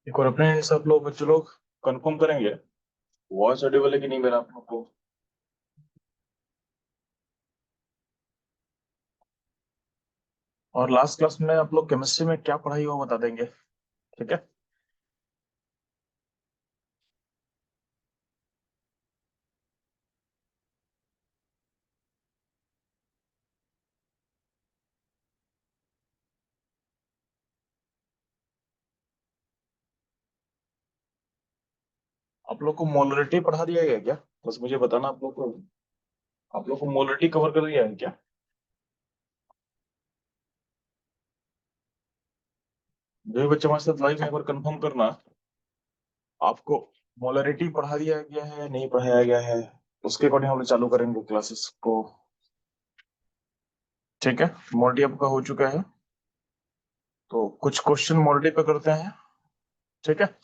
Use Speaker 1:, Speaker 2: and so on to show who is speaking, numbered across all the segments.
Speaker 1: एक और अपने सब लोग बच्चे लोग कंफर्म करेंगे वॉइस ऑडिबल है कि नहीं मेरा आप लोग को। और लास्ट क्लास में आप लोग केमिस्ट्री में क्या पढ़ाई हुआ बता देंगे। ठीक है। आप लोग को मोलरिटी पढ़ा दिया गया क्या। बस मुझे बताना आप लोग को मोलरिटी कवर कर दिया है क्या। जो भी बच्चे हमारे साथ लाइव में एक बार कंफर्म करना आपको मोलरिटी पढ़ा दिया गया है या नहीं पढ़ाया गया है। उसके अकॉर्डिंग हम लोग चालू करेंगे क्लासेस को। ठीक है। मोलरिटी आपका हो चुका है तो कुछ क्वेश्चन मोलरिटी पे करते हैं। ठीक है।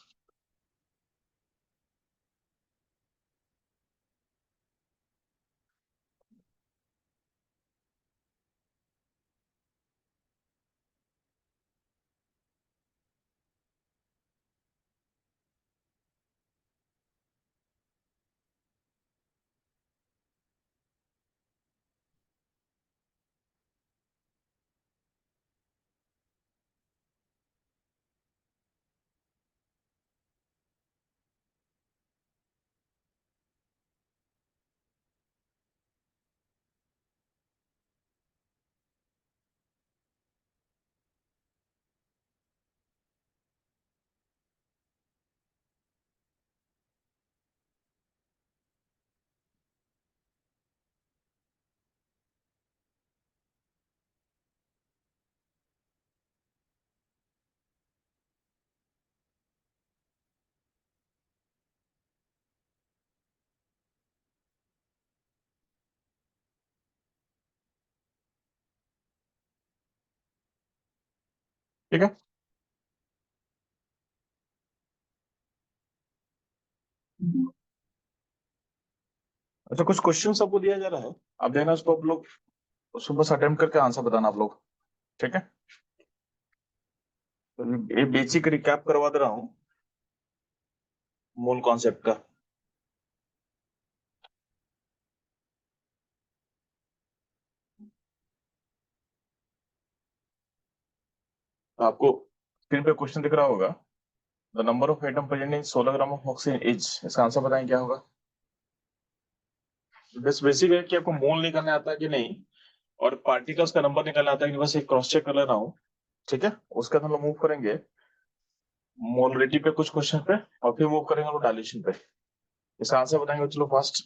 Speaker 1: ठीक है। अच्छा कुछ क्वेश्चन आपको दिया जा रहा है। आप देना उसको आप लोग उसको बस अटेम्प्ट करके आंसर बताना आप लोग। ठीक है। तो ये बेसिक रिकैप करवा दे रहा हूँ मूल कॉन्सेप्ट का। तो आपको स्क्रीन पे क्वेश्चन दिख रहा होगा। The number of atom present in 16 gram of oxygen is इसका आंसर बताएं क्या होगा। बस बेसिक है कि आपको मोल निकालने आता है कि नहीं और पार्टिकल्स का नंबर निकालना आता है कि नहीं, बस एक क्रॉस चेक कर लेना हूँ। ठीक है। उसके बाद हम लोग मूव करेंगे मोलरिटी पे कुछ क्वेश्चन पे और फिर मूव करेंगे हम लोग डायल्यूशन पे। इसका आंसर बताएंगे चलो फास्ट।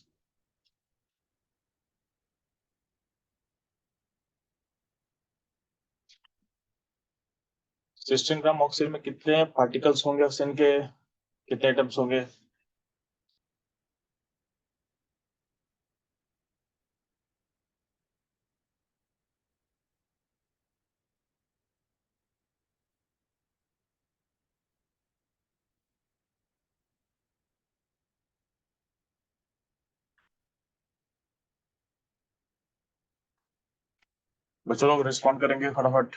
Speaker 1: 16 ग्राम ऑक्सीजन में कितने पार्टिकल्स होंगे ऑक्सीजन के कितने एटम्स होंगे। बच्चों लोग रिस्पॉन्ड करेंगे फटाफट।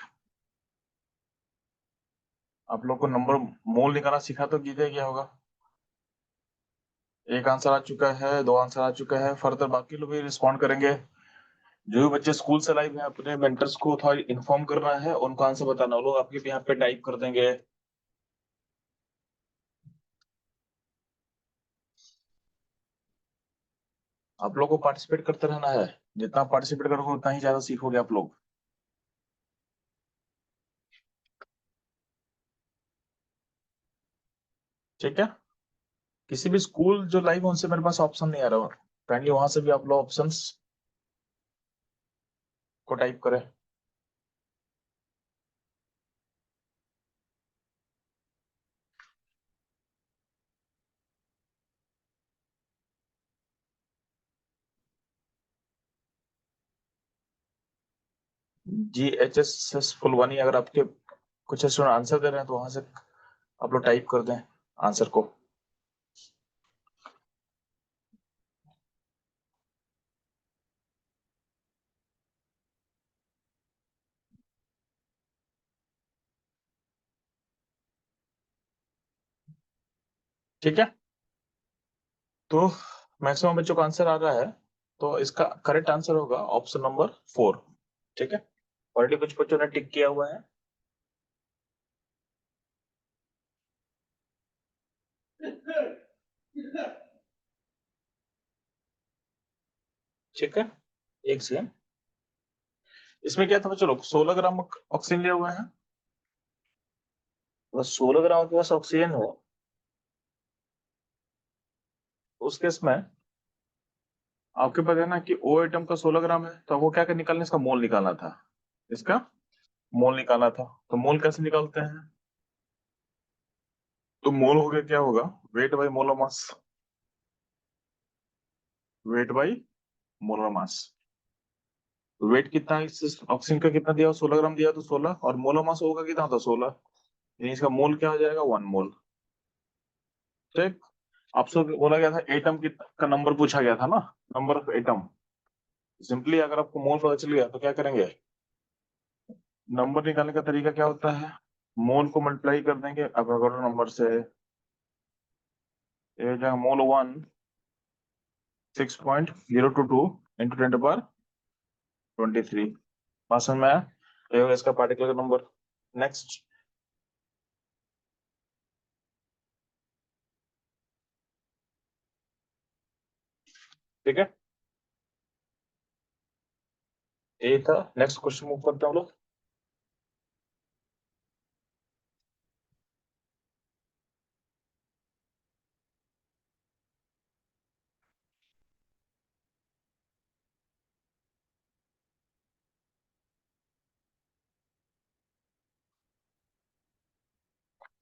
Speaker 1: आप लोग को नंबर मोल निकालना सिखा तो कीजिए क्या होगा। एक आंसर आ चुका है दो आंसर आ चुका है फर्दर बाकी लोग भी रिस्पॉन्ड करेंगे। जो भी बच्चे स्कूल से लाइव हैं अपने मेंटर्स को थोड़ा इन्फॉर्म करना है उनको आंसर बताना वो लोग आपके भी यहाँ पे टाइप कर देंगे। आप लोग को पार्टिसिपेट करते रहना है। जितना पार्टिसिपेट करोगे उतना ही ज्यादा सीखोगे आप लोग। ठीक है। किसी भी स्कूल जो लाइव है उनसे मेरे पास ऑप्शन नहीं आ रहा। काइंडली वहां से भी आप लोग ऑप्शंस को टाइप करें। GHS फुलवानी अगर आपके कुछ स्टूडेंट आंसर दे रहे हैं तो वहां से आप लोग टाइप कर दें आंसर को। ठीक है, तो मैक्सिमम बच्चों का आंसर आ रहा है, तो इसका करेक्ट आंसर होगा ऑप्शन नंबर 4। ठीक है, ऑलरेडी कुछ बच्चों ने टिक किया हुआ है। ठीक है, एक सेकेंड। इसमें क्या था बच्चों, लोग 16 ग्राम ऑक्सीजन लिया हुआ है, अगर 16 ग्राम के पास ऑक्सीजन हो, उस केस में आपके पास है ना कि ओ एटम का 16 ग्राम है, तो वो क्या कर निकालना, इसका मोल निकालना था, इसका मोल निकालना था। तो मोल कैसे निकालते हैं, तो मोल हो गया, क्या होगा, weight by molar mass, weight by molar mass. Weight कितना है इस ऑक्सीजन का, कितना दिया, 16 ग्राम दिया, तो 16, और मोलर मास होगा कितना था, 16, यानी इसका मोल क्या हो जाएगा, 1 मोल। ठीक, आपसे बोला गया था एटम का नंबर पूछा गया था ना, नंबर ऑफ एटम। सिंपली अगर आपको मोल पता चल गया तो क्या करेंगे, नंबर निकालने का तरीका क्या होता है, मोल को मल्टीप्लाई कर देंगे अवोगाड्रो नंबर से। ये हो जाएगा मोल 1 6.022 इंटू 10⁻23। बात समझ में आया, ये होगा इसका पार्टिकुलर नंबर। नेक्स्ट, ठीक है, ये था। नेक्स्ट क्वेश्चन मूव करते हैं हम लोग।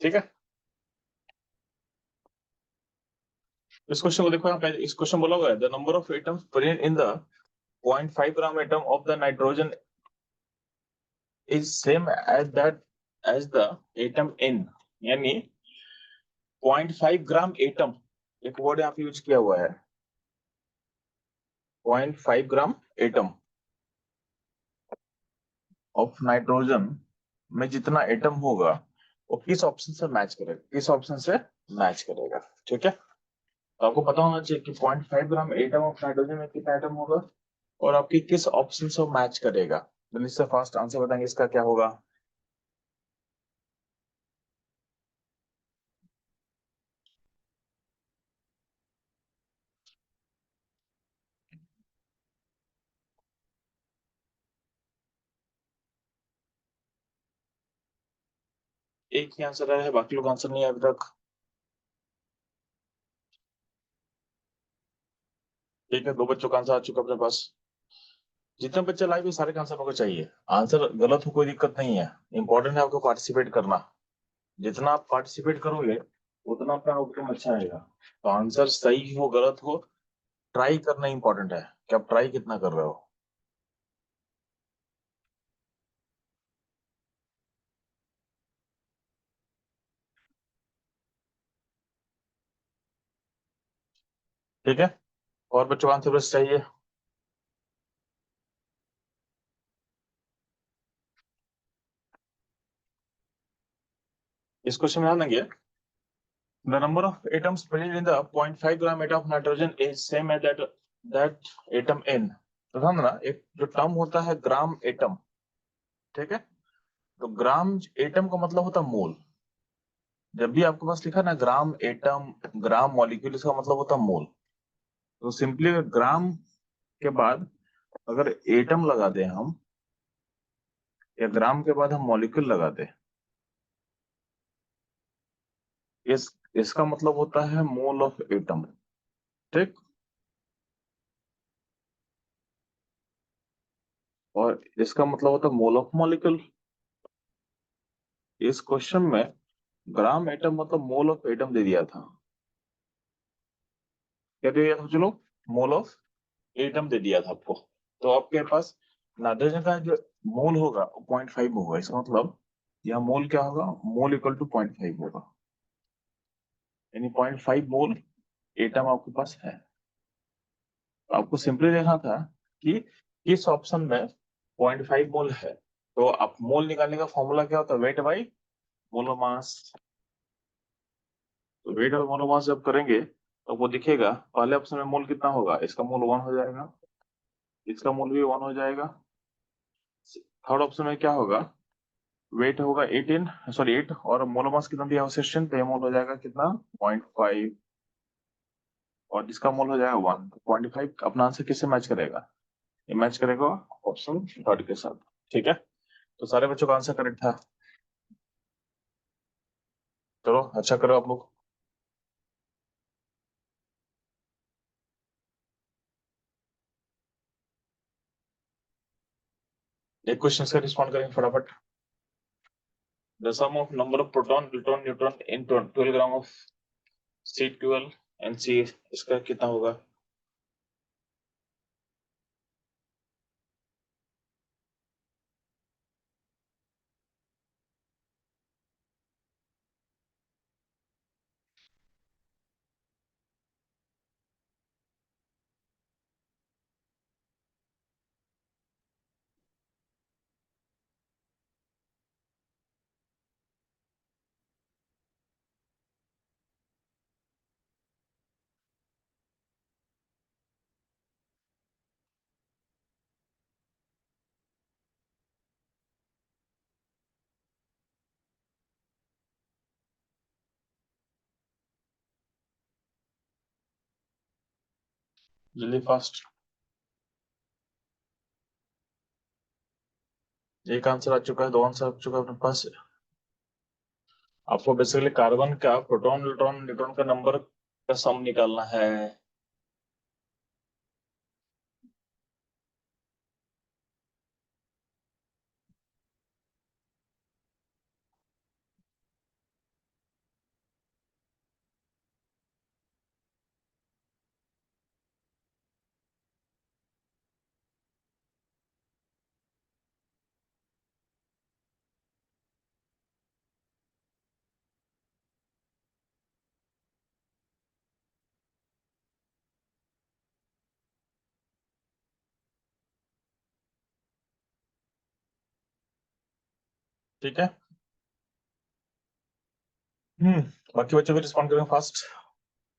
Speaker 1: ठीक है, इस क्वेश्चन को देखो, यहाँ पे इस क्वेश्चन बोला हुआ है the number of atoms present in the 0.5 gram atom of the nitrogen is same as that as the atom in, यानी 0.5 ग्राम एटम, एक वर्ड यहाँ पे यूज किया हुआ है, 0.5 ग्राम एटम ऑफ नाइट्रोजन में जितना एटम होगा वो किस ऑप्शन से मैच करेगा, किस ऑप्शन से मैच करेगा। ठीक है, तो आपको पता होना चाहिए कि 0.5 ग्राम एटम ऑफ नाइट्रोजन में कितना एटम होगा और आपकी किस ऑप्शन से मैच करेगा। तो इससे फर्स्ट आंसर बताएंगे इसका क्या होगा। एक ही आंसर आया है, बाकी लोग आंसर नहीं आया अभी तक। ठीक है, दो बच्चों का आंसर आ चुका अपने पास। जितने बच्चे लाइव है सारे का आंसर होगा चाहिए, आंसर गलत हो कोई दिक्कत नहीं है, इंपॉर्टेंट है आपको पार्टिसिपेट करना। जितना आप पार्टिसिपेट करोगे उतना आपका आउटकम अच्छा रहेगा। तो आंसर सही हो गलत हो, ट्राई करना इंपॉर्टेंट है कि आप ट्राई कितना कर रहे हो। ठीक है, और बच्चों का आंसर बस चाहिए। इस क्वेश्चन में ध्यान देंगे, the number of atoms present in the 0.5 gram atom of nitrogen is same as that atom in. तो ध्यान देना, एक जो टर्म होता है ग्राम एटम, ठीक है, तो ग्राम एटम का मतलब होता है मोल। जब भी आपके पास लिखा ना ग्राम एटम, ग्राम मॉलिक्यूल, इसका मतलब होता है मोल। तो सिंपली ग्राम के बाद अगर एटम लगा दें हम, या ग्राम के बाद हम मॉलिक्यूल लगा दें, इस इसका मतलब होता है मोल ऑफ एटम। ठीक, और इसका मतलब होता है मोल ऑफ मॉलिक्यूल। इस क्वेश्चन में ग्राम एटम मतलब मोल ऑफ एटम दे दिया था, क्या दे दिया था चलो, मोल ऑफ एटम दे दिया था आपको। तो आपके पास नाइट्रोजन का जो मोल होगा 0.5 होगा, इसका मतलब यह मोल क्या होगा, मोल इक्वल टू 0.5 होगा, यानी 0.5 मोल एटम आपके पास है। तो आपको सिंपली देखना था कि किस ऑप्शन में 0.5 मोल है। तो आप मोल निकालने का फॉर्मूला क्या होता है, वेट बाई मोलर मास। तो वेट और मोल मास जब करेंगे तो वो दिखेगा, पहले ऑप्शन में मोल कितना होगा, इसका मोल 1 हो जाएगा, इसका मोल भी 1 हो जाएगा। थर्ड ऑप्शन में क्या होगा, वेट होगा 18, सॉरी 8, और मोल मास कितना दिया क्वेश्चन, तो ये मोल हो जाएगा कितना, 0.5, और इसका मोल हो जाएगा 1। 0.5 अपना आंसर किससे मैच करेगा, ये मैच करेगा ऑप्शन थर्ड के साथ। ठीक है, तो सारे बच्चों का आंसर करेक्ट था। चलो अच्छा करो आप लोग। एक क्वेश्चन का रिस्पॉन्ड करेंगे फटाफट। The sum of number of proton electron neutron in 12 gram of C12 NC, इसका कितना होगा। जल्दी फास्ट। एक आंसर आ चुका है, दो आंसर आ चुका है अपने पास। आपको बेसिकली कार्बन का प्रोटॉन इलेक्ट्रॉन न्यूट्रॉन का नंबर का सम निकालना है। ठीक है। हम्म बाकी बच्चों भी रिस्पॉन्ड करेंगे फास्ट।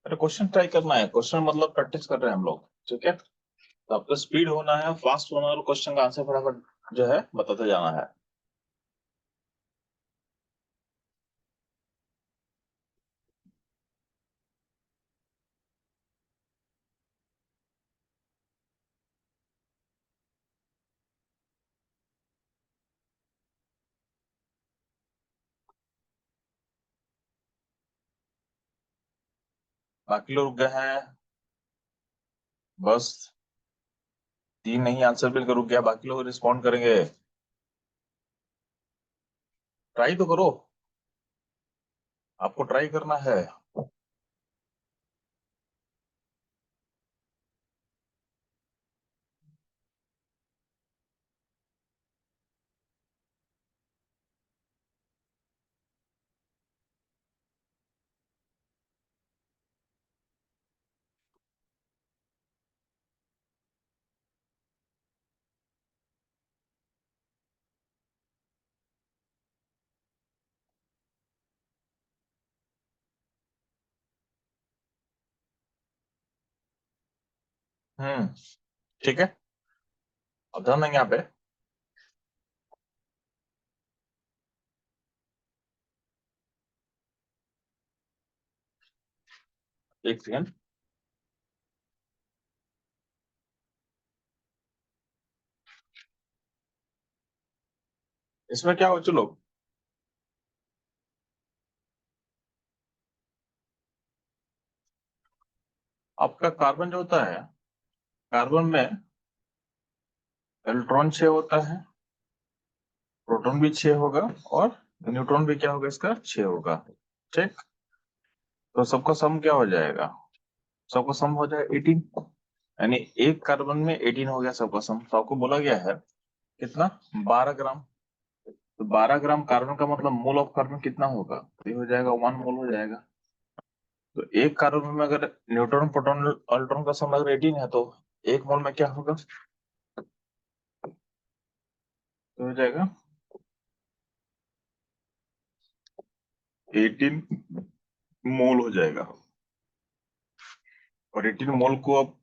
Speaker 1: अरे क्वेश्चन ट्राई करना है, क्वेश्चन मतलब प्रैक्टिस कर रहे हैं हम लोग। ठीक है, तो आपको स्पीड होना है, फास्ट होना है, और क्वेश्चन का आंसर फटाफट जो है बताते जाना है। बाकी लोग गए हैं, बस 3 नहीं आंसर मिलकर रुक गया, बाकी लोग रिस्पॉन्ड करेंगे। ट्राई तो करो, आपको ट्राई करना है। हम्म ठीक है, अब ध्यान देंगे यहाँ पे। एक सेकंड, इसमें क्या हो, चलो आपका कार्बन जो होता है, कार्बन में इलेक्ट्रॉन 6 होता है, प्रोटॉन भी 6 होगा, और न्यूट्रॉन भी क्या होगा, इसका 6 होगा। ठीक, तो सबका सम क्या हो जाएगा, सबका सम हो जाएगा 18, यानी एक कार्बन में 18 हो गया सबका सम। तो आपको बोला गया है कितना, 12 ग्राम। तो 12 ग्राम कार्बन का मतलब मोल ऑफ कार्बन कितना होगा, तो ये हो जाएगा 1 मोल हो जाएगा। तो एक कार्बन में अगर न्यूट्रॉन प्रोटॉन अल्ट्रॉन का सम अगर 18 है, तो 1 मोल में क्या होगा, तो हो जाएगा 18 मोल हो जाएगा। और 18 मोल को आप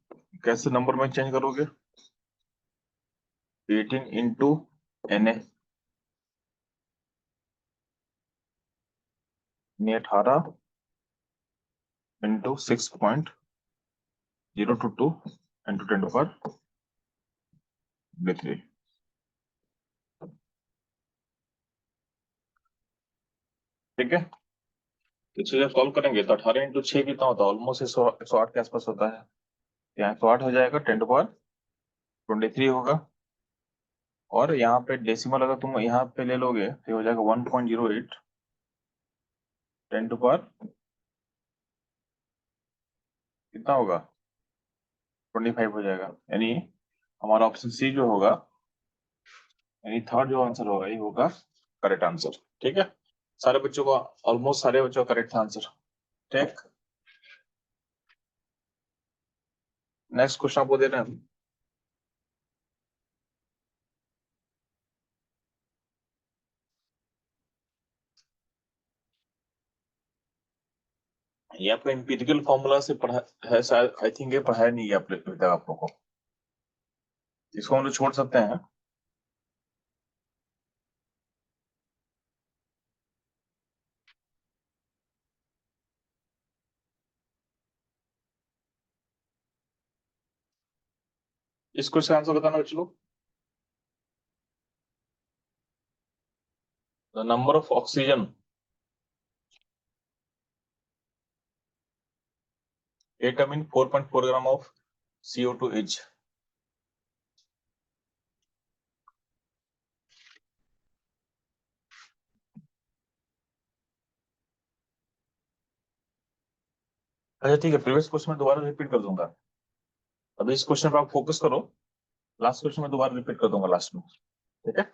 Speaker 1: कैसे नंबर में चेंज करोगे? 18 इंटू Na, यानी 18 इंटू 6.022 इंटू 10^3। ठीक है, तो चलिए सॉल्व करेंगे। तो 18 इंटू 6 कितना होता है? ऑलमोस्ट 108 के आसपास होता है। यहाँ 108 हो जाएगा, 10^23 होगा। और यहाँ पे डेसिमल अगर तुम यहाँ पे ले लोगे तो ये हो जाएगा 1.08, 10 कितना होगा? 25 हो जाएगा। यानी हमारा ऑप्शन सी जो होगा, यानी थर्ड जो आंसर होगा, ये होगा करेक्ट आंसर। ठीक है, सारे बच्चों को, ऑलमोस्ट सारे बच्चों का करेक्ट आंसर। ठीक, नेक्स्ट क्वेश्चन आपको दे रहे हैं हम। ये आपका एम्पिरिकल फॉर्मूला से पढ़ा है शायद, आई थिंक ये पढ़ाया नहीं है अभी तक आप लोगों को। इसको हम लोग छोड़ सकते हैं। इस क्वेश्चन आंसर बताना बच्चों लोग। The number of oxygen atom in 4.4 gram of CO2 etch. अच्छा ठीक है, प्रीवियस क्वेश्चन में दोबारा रिपीट कर दूंगा। अभी इस क्वेश्चन पर आप फोकस करो, लास्ट क्वेश्चन में दोबारा रिपीट कर दूंगा लास्ट में। ठीक है,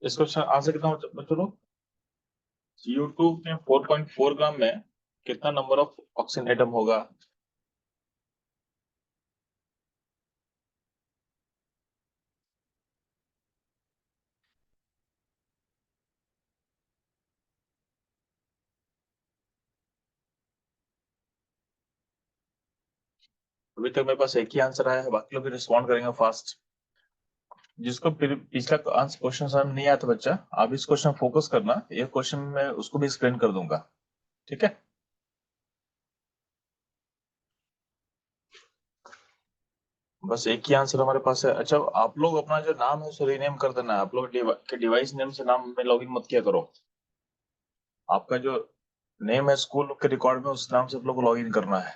Speaker 1: इस क्वेश्चन आंसर कितना बच्चों लोग? CO2 में 4.4 ग्राम में कितना नंबर ऑफ ऑक्सीजन एटम होगा? अभी तक मेरे पास एक ही आंसर आया है, बाकी लोग रिस्पॉन्ड करेंगे फास्ट। जिसको पिछला आंसर क्वेश्चन समझ नहीं आया था बच्चा, आप इस क्वेश्चन फोकस करना, ये क्वेश्चन में उसको भी एक्सप्लेन कर दूंगा। ठीक है, बस एक ही आंसर हमारे पास है। अच्छा, आप लोग अपना जो नाम है उसे रीनेम कर देना है। आप लोग के डिवाइस नेम से नाम में लॉगिन मत किया करो। आपका जो नेम है स्कूल के रिकॉर्ड में, उस नाम से आप लोग को लॉगिन करना है,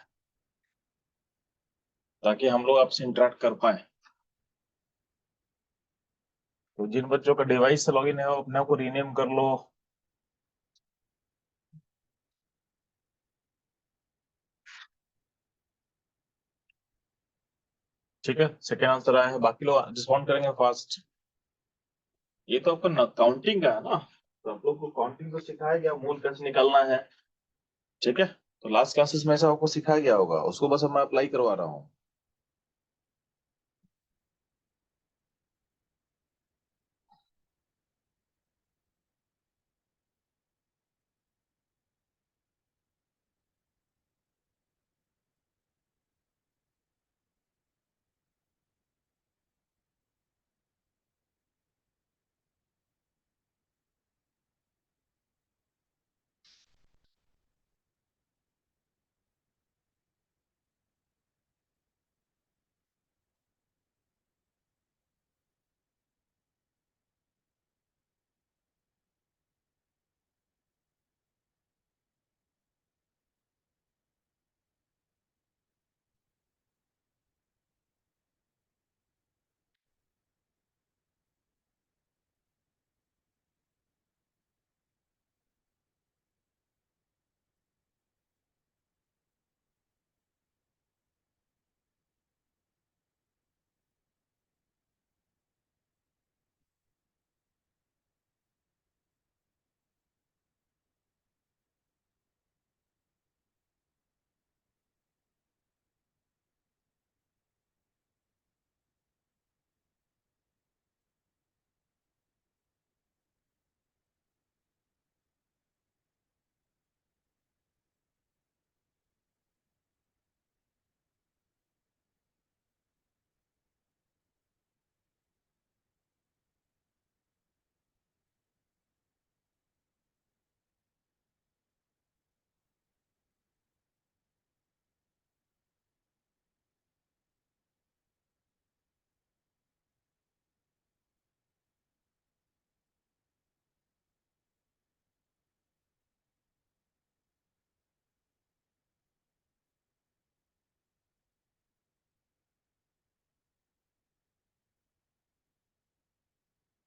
Speaker 1: ताकि हम लोग आपसे इंटरेक्ट कर पाए। तो जिन बच्चों का डिवाइस से लॉगिन है वो अपने आप को रीनेम कर लो। ठीक है, सेकेंड आंसर आया है, बाकी लोग रिस्पॉन्ड करेंगे फास्ट। ये तो आपका काउंटिंग का है ना, तो आप लोग को काउंटिंग को सिखाया गया, मूल कैसे निकालना है। ठीक है, तो लास्ट क्लासेस में ऐसा आपको सिखाया गया होगा, उसको बस अब मैं अप्लाई करवा रहा हूँ।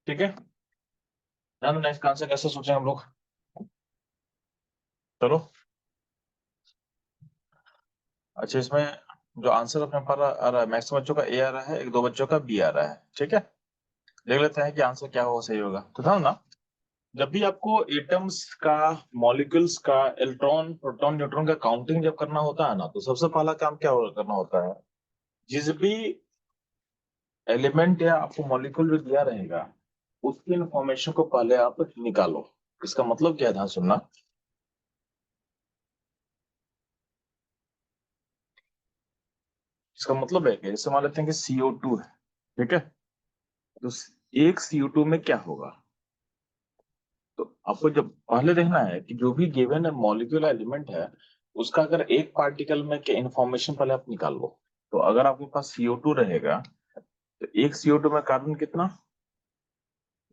Speaker 1: ठीक है, नेक्स्ट आंसर कैसे सोचें हम लोग। चलो, अच्छा इसमें जो आंसर अपने पास आ रहा है, मैक्सिमम बच्चों का ए आ रहा है, एक दो बच्चों का बी आ रहा है। ठीक है, देख लेते हैं कि आंसर क्या होगा, सही होगा। तो था ना, जब भी आपको एटम्स का, मॉलिक्यूल्स का, इलेक्ट्रॉन प्रोटॉन न्यूट्रॉन का काउंटिंग जब करना होता है ना, तो सबसे पहला काम क्या करना होता है, जिस भी एलिमेंट या आपको मॉलिक्यूल जो दिया रहेगा, उसकी इंफॉर्मेशन को पहले आप निकालो। इसका मतलब क्या है, ध्यान सुनना। इसका मतलब है कि जैसे मान लेते हैं कि CO2 है, ठीक है, तो एक CO2 में क्या होगा, तो आपको जब पहले देखना है कि जो भी गिवन मॉलिक्यूलर एलिमेंट है, उसका अगर एक पार्टिकल में क्या इंफॉर्मेशन पहले आप निकाल लो। तो अगर आपके पास CO2 रहेगा, तो एक CO2 में कार्बन कितना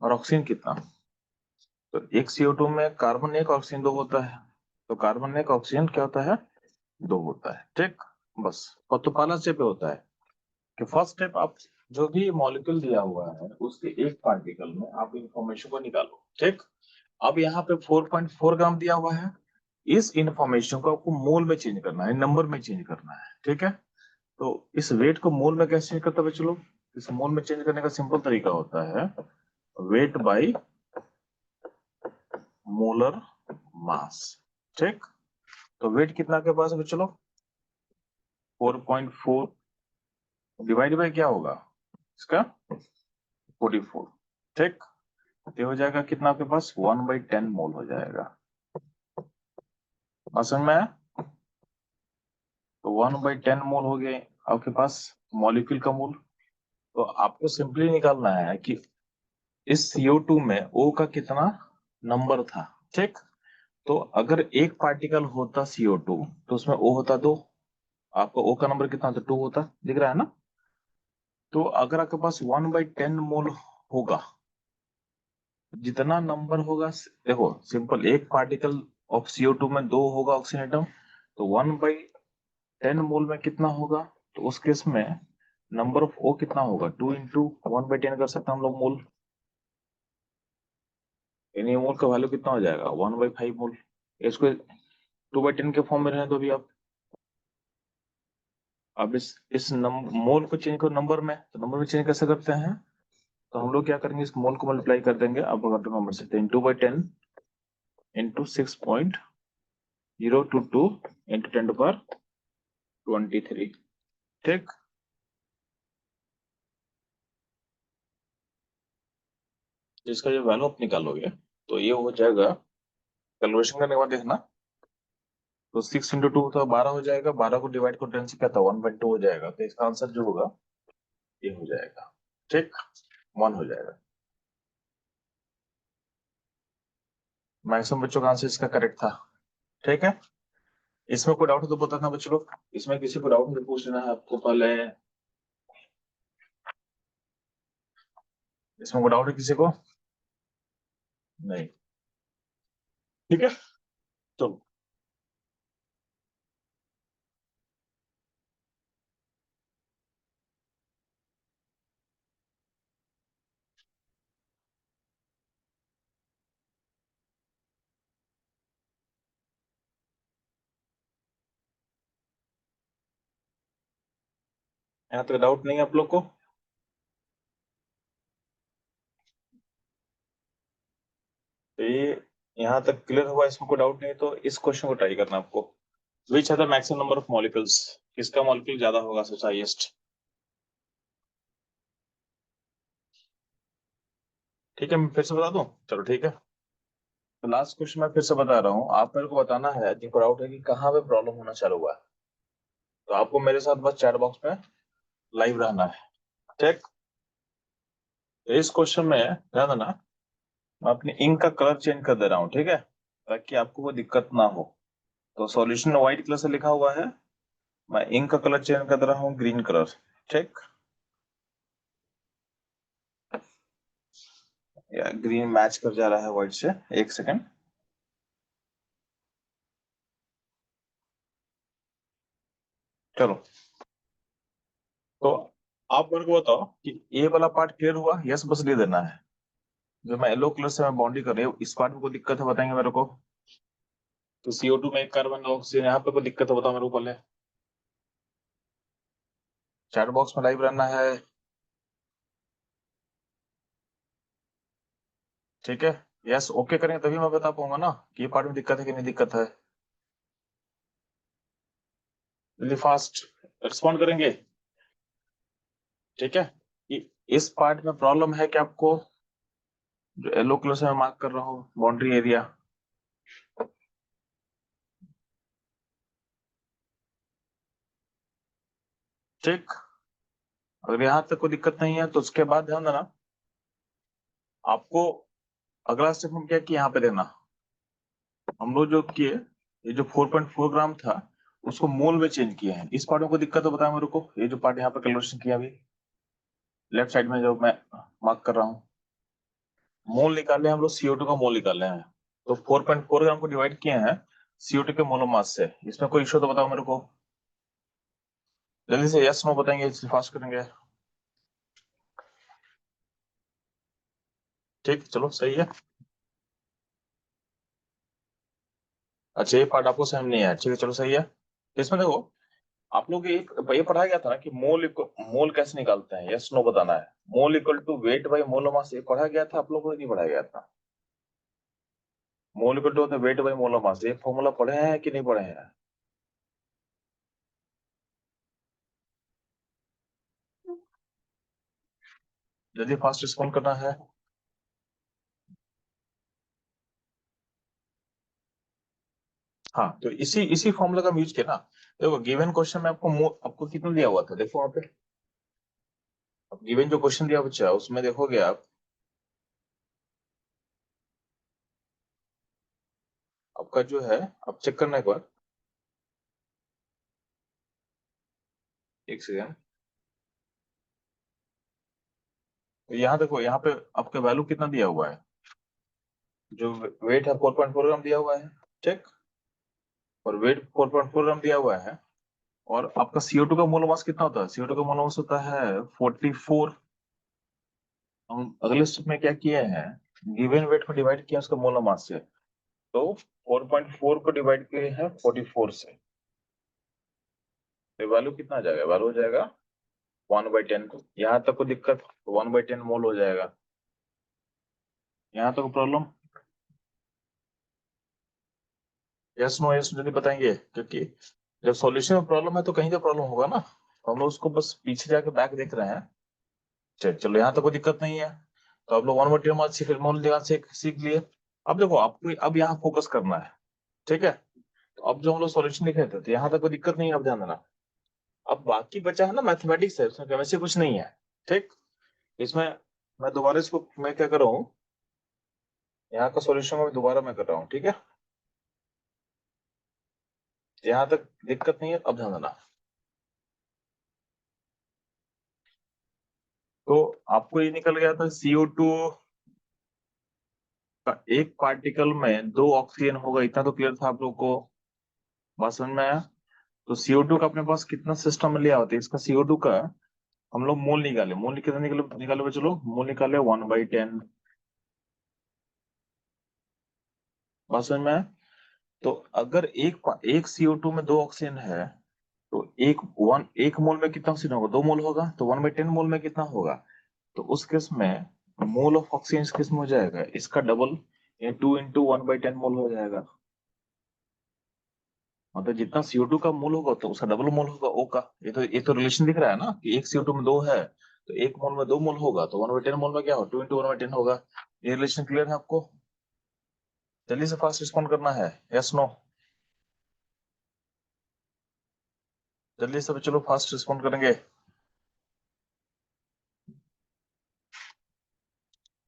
Speaker 1: और ऑक्सीजन कितना, तो एक CO2 में कार्बन एक, ऑक्सीजन दो होता है। तो कार्बन एक, ऑक्सीजन क्या होता है, दो होता है। ठीक, बस। और तो पहला स्टेप होता है कि फर्स्ट स्टेप आप जो भी मॉलिक्यूल दिया हुआ है, उसके एक पार्टिकल में आप इंफॉर्मेशन को निकालो। ठीक, अब यहाँ पे 4.4 ग्राम दिया हुआ है, इस इंफॉर्मेशन को आपको मोल में चेंज करना है, नंबर में चेंज करना है। ठीक है, तो इस वेट को मोल में कैसे चेंज करते हैं चलो, इस मोल में चेंज करने का सिंपल तरीका होता है वेट बाई मोलर मास। ठीक, तो वेट कितना के पास है चलो, 4.4 डिवाइड बाई क्या होगा इसका, 44। ठीक, ये हो जाएगा कितना आपके पास, 1/10 मोल हो जाएगा। समझ में आया? तो 1/10 मोल हो गए आपके पास मॉलिक्यूल का मोल। तो आपको सिंपली निकालना है कि इस CO2 में O का कितना नंबर था। ठीक, तो अगर एक पार्टिकल होता CO2, तो उसमें O होता दो, आपका O का नंबर कितना होता, 2 होता, दिख रहा है ना। तो अगर आपके पास 1/10 मोल होगा, जितना नंबर होगा, देखो सिंपल, एक पार्टिकल ऑफ CO2 में दो होगा ऑक्सीजन एटम, तो 1/10 मोल में कितना होगा, तो उस केस में नंबर ऑफ O कितना होगा, 2 इंटू 1/10 कर सकते हैं हम लोग मोल, यानी मोल का वैल्यू कितना हो जाएगा, 1/5 मोल। इसको 2/10 के फॉर्म में रहने दो भी आप। अब इस मोल को चेंज करो नंबर में, तो नंबर में चेंज कैसे करते हैं, तो हम लोग क्या करेंगे, इस मोल को मल्टीप्लाई कर देंगे, अब अगर नंबर से 2/10 इंटू 6.022 इंटू 10^23। ठीक, जिसका जो वैल्यू आप निकालोगे, तो ये हो जाएगा, कैलकुलेशन करने के बाद देखना, तो 6 इंटू 2 तो 12 हो जाएगा, 12 को डिवाइड करो 10 से क्या था, 1/2 हो जाएगा। तो इसका आंसर जो होगा ये हो जाएगा। ठीक, 1 हो जाएगा। मैक्सिमम बच्चों का आंसर इसका करेक्ट था। ठीक है, इसमें कोई डाउट हो तो बताना बच्चों लोग, इसमें किसी को डाउट नहीं पूछ लेना है आपको पहले, इसमें कोई डाउट है किसी को, नहीं। ठीक है, चलो, यहाँ तक डाउट नहीं है आप लोग को, तो ये यहाँ तक क्लियर हुआ, इसमें कोई डाउट नहीं है, तो इस क्वेश्चन को ट्राई करना आपको। विच है the maximum number of molecules, किसका मॉलिक्यूल ज्यादा होगा, सबसे हाईएस्ट। ठीक है, मैं फिर से बता दूं, चलो ठीक है। तो लास्ट क्वेश्चन मैं फिर से बता रहा हूँ, आप मेरे को बताना है जिनको डाउट है कि कहाँ पे प्रॉब्लम होना चालू हुआ है। तो आपको मेरे साथ बस चैट बॉक्स में लाइव रहना है। ठीक, तो इस क्वेश्चन में ध्यान देना, मैं अपनी इंक का कलर चेंज कर दे रहा हूँ, ठीक है, ताकि आपको कोई दिक्कत ना हो। तो सॉल्यूशन व्हाइट कलर से लिखा हुआ है, मैं इंक का कलर चेंज कर दे रहा हूँ ग्रीन कलर। ठीक, या ग्रीन मैच कर जा रहा है व्हाइट से, एक सेकंड। चलो, तो आप मेरे को बताओ कि ए वाला पार्ट क्लियर हुआ, यस बस दे देना है। जो मैं येलो कलर से मैं बाउंड्री कर रही हूँ, इस पार्ट में कोई दिक्कत है बताएंगे मेरे को? तो CO2 में एक कार्बन, ऑक्सीजन, यहाँ पे कोई दिक्कत है बताओ मेरे को पहले। चैट बॉक्स में लाइव रहना है, ठीक है? यस ओके करेंगे तभी मैं बता पाऊंगा ना कि ये पार्ट में दिक्कत है कि नहीं दिक्कत है। जल्दी फास्ट रिस्पॉन्ड करेंगे, ठीक है? इस पार्ट में प्रॉब्लम है कि आपको, जो येलो कलर से मैं मार्क कर रहा हूँ बाउंड्री एरिया, ठीक? अगर यहाँ तक कोई दिक्कत नहीं है तो उसके बाद ध्यान देना, आपको अगला स्टेप हम क्या किए यहाँ पे देना, हम लोग जो किए, ये जो 4.4 ग्राम था उसको मोल में चेंज किए हैं। इस पार्ट में कोई दिक्कत है बताया मेरे को? ये जो पार्ट यहाँ पे कैलकुलेशन किया अभी लेफ्ट साइड में जो मैं मार्क कर रहा हूँ, मोल निकाले हम लोग, CO2 का मोल निकाले हैं, तो 4.4 ग्राम को डिवाइड किए हैं CO2 के मोल मास से। इसमें कोई इशू तो बताओ मेरे को, जल्दी से यस नो बताएंगे, इसलिए फास्ट करेंगे, ठीक? चलो सही है। अच्छा ये पार्ट आपको समझ नहीं आया, ठीक है चलो सही है। इसमें देखो, आप लोग ये पढ़ाया गया था ना कि मोल कैसे निकालते हैं, यस नो बताना है। Mole equal to weight by mole mass, ये पढ़ा गया था आप लोगों को, नहीं पढ़ाया गया था? Mole equal to weight by mole mass, ये फॉर्मूला पढ़े हैं कि नहीं पढ़े हैं? जल्दी फास्ट रिस्पॉन्ड करना है। हाँ तो इसी इसी फॉर्मूला का यूज किया ना। देखो गिवन क्वेश्चन में आपको कितना दिया हुआ था, देखो वहां पे, अब गिवन जो क्वेश्चन दिया बच्चा उसमें देखोगे आप, आपका जो है, आप चेक करना एक बार, एक सेकेंड। तो यहाँ देखो, यहाँ पे आपका वैल्यू कितना दिया हुआ है, जो वेट है 4.4 ग्राम दिया हुआ है, ठीक? और वेट 4.4 ग्राम दिया हुआ है, और आपका CO2 का मोल मास कितना होता है? CO2 का मोल मास होता है 44। हम अगले स्टेप में क्या किए हैं, गिवन वेट को डिवाइड किया उसका मोल मास से, तो 4.4 को डिवाइड किए हैं 44 से, तो वैल्यू कितना आ जाएगा? वैल्यू हो जाएगा 1/10। यहाँ तक को दिक्कत, 1/10 मोल हो जाएगा। यहाँ तक प्रॉब्लम, यस नो यस जल्दी बताएंगे, क्योंकि जब सॉल्यूशन में प्रॉब्लम है तो कहीं तो प्रॉब्लम होगा ना, तो हम लोग उसको बस पीछे जाके बैक देख रहे हैं। चलो यहाँ तक कोई दिक्कत नहीं है, तो आप लोग 1/10 मार्क्स सीख, मोल निकाल सीख लिए। अब देखो आपको अब यहाँ फोकस करना है, ठीक है? तो अब जो हम लोग सॉल्यूशन लिख रहे थे तो यहाँ तक कोई दिक्कत नहीं है, अब ध्यान देना। अब बाकी बचा है ना मैथमेटिक्स है, उसमें केमिस्ट्री कुछ नहीं है, ठीक? इसमें मैं दोबारा इसको मैं क्या कर रहा हूँ, यहाँ का सॉल्यूशन मैं दोबारा मैं कर रहा हूँ, ठीक है? यहाँ तक दिक्कत नहीं है, अब ध्यान देना। तो आपको ये निकल गया था CO2 का एक पार्टिकल में 2 ऑक्सीजन होगा, इतना तो क्लियर था आप लोग को, बात समझ में आया? तो CO2 का अपने पास कितना सिस्टम में लिया होता है, इसका CO2 का हम लोग मोल निकाले, मोल कितना निकाले निकाले चलो, मोल निकाले 1/10, बात समझ में आया? तो अगर एक CO2 में 2 ऑक्सीजन है, तो एक मोल में कितना ऑक्सीजन होगा? 2 मोल होगा, तो 1/10 मोल में कितना होगा? तो उस केस में मोल ऑफ ऑक्सीजन इस केस में हो जाएगा इसका डबल, 2 × 1/10 मोल हो जाएगा। मतलब जितना CO2 का मोल होगा तो उसका डबल मोल होगा O का। ये तो रिलेशन दिख रहा है ना कि एक CO2 में 2 है, तो एक मोल में 2 मोल होगा, तो 1/10 मोल में क्या हो, 2 × 1/10 होगा। ये रिलेशन क्लियर है आपको? जल्दी से फास्ट रिस्पॉन्ड करना है, यस नो, जल्दी से चलो फास्ट रिस्पॉन्ड करेंगे,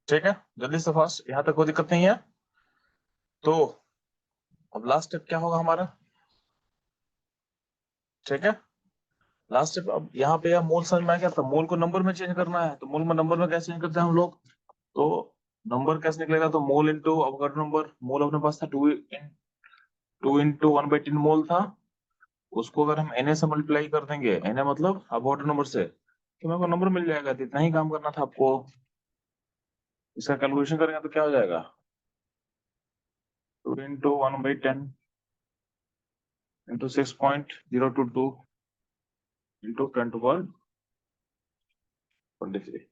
Speaker 1: ठीक है? जल्दी से फास्ट, यहाँ तक कोई दिक्कत नहीं है। तो अब लास्ट स्टेप क्या होगा हमारा, ठीक है? लास्ट स्टेप, अब यहाँ पे यार मोल समझ में आ गया, तो मोल को नंबर में चेंज करना है, तो मोल में नंबर में कैसे चेंज करते हैं हम लोग? तो नंबर कैसे निकलेगा, तो मोल इंटू अवोगाड्रो नंबर, मोल अपने पास था 2 × 1/10 मोल था, उसको अगर हम Na से मल्टीप्लाई कर देंगे, Na मतलब अवोगाड्रो नंबर से, तो मेरे को नंबर मिल जाएगा, तो इतना ही काम करना था आपको। इसका कैलकुलेशन करेंगे तो क्या हो जाएगा, 2 into 1/10 into 6.022 into 10^23।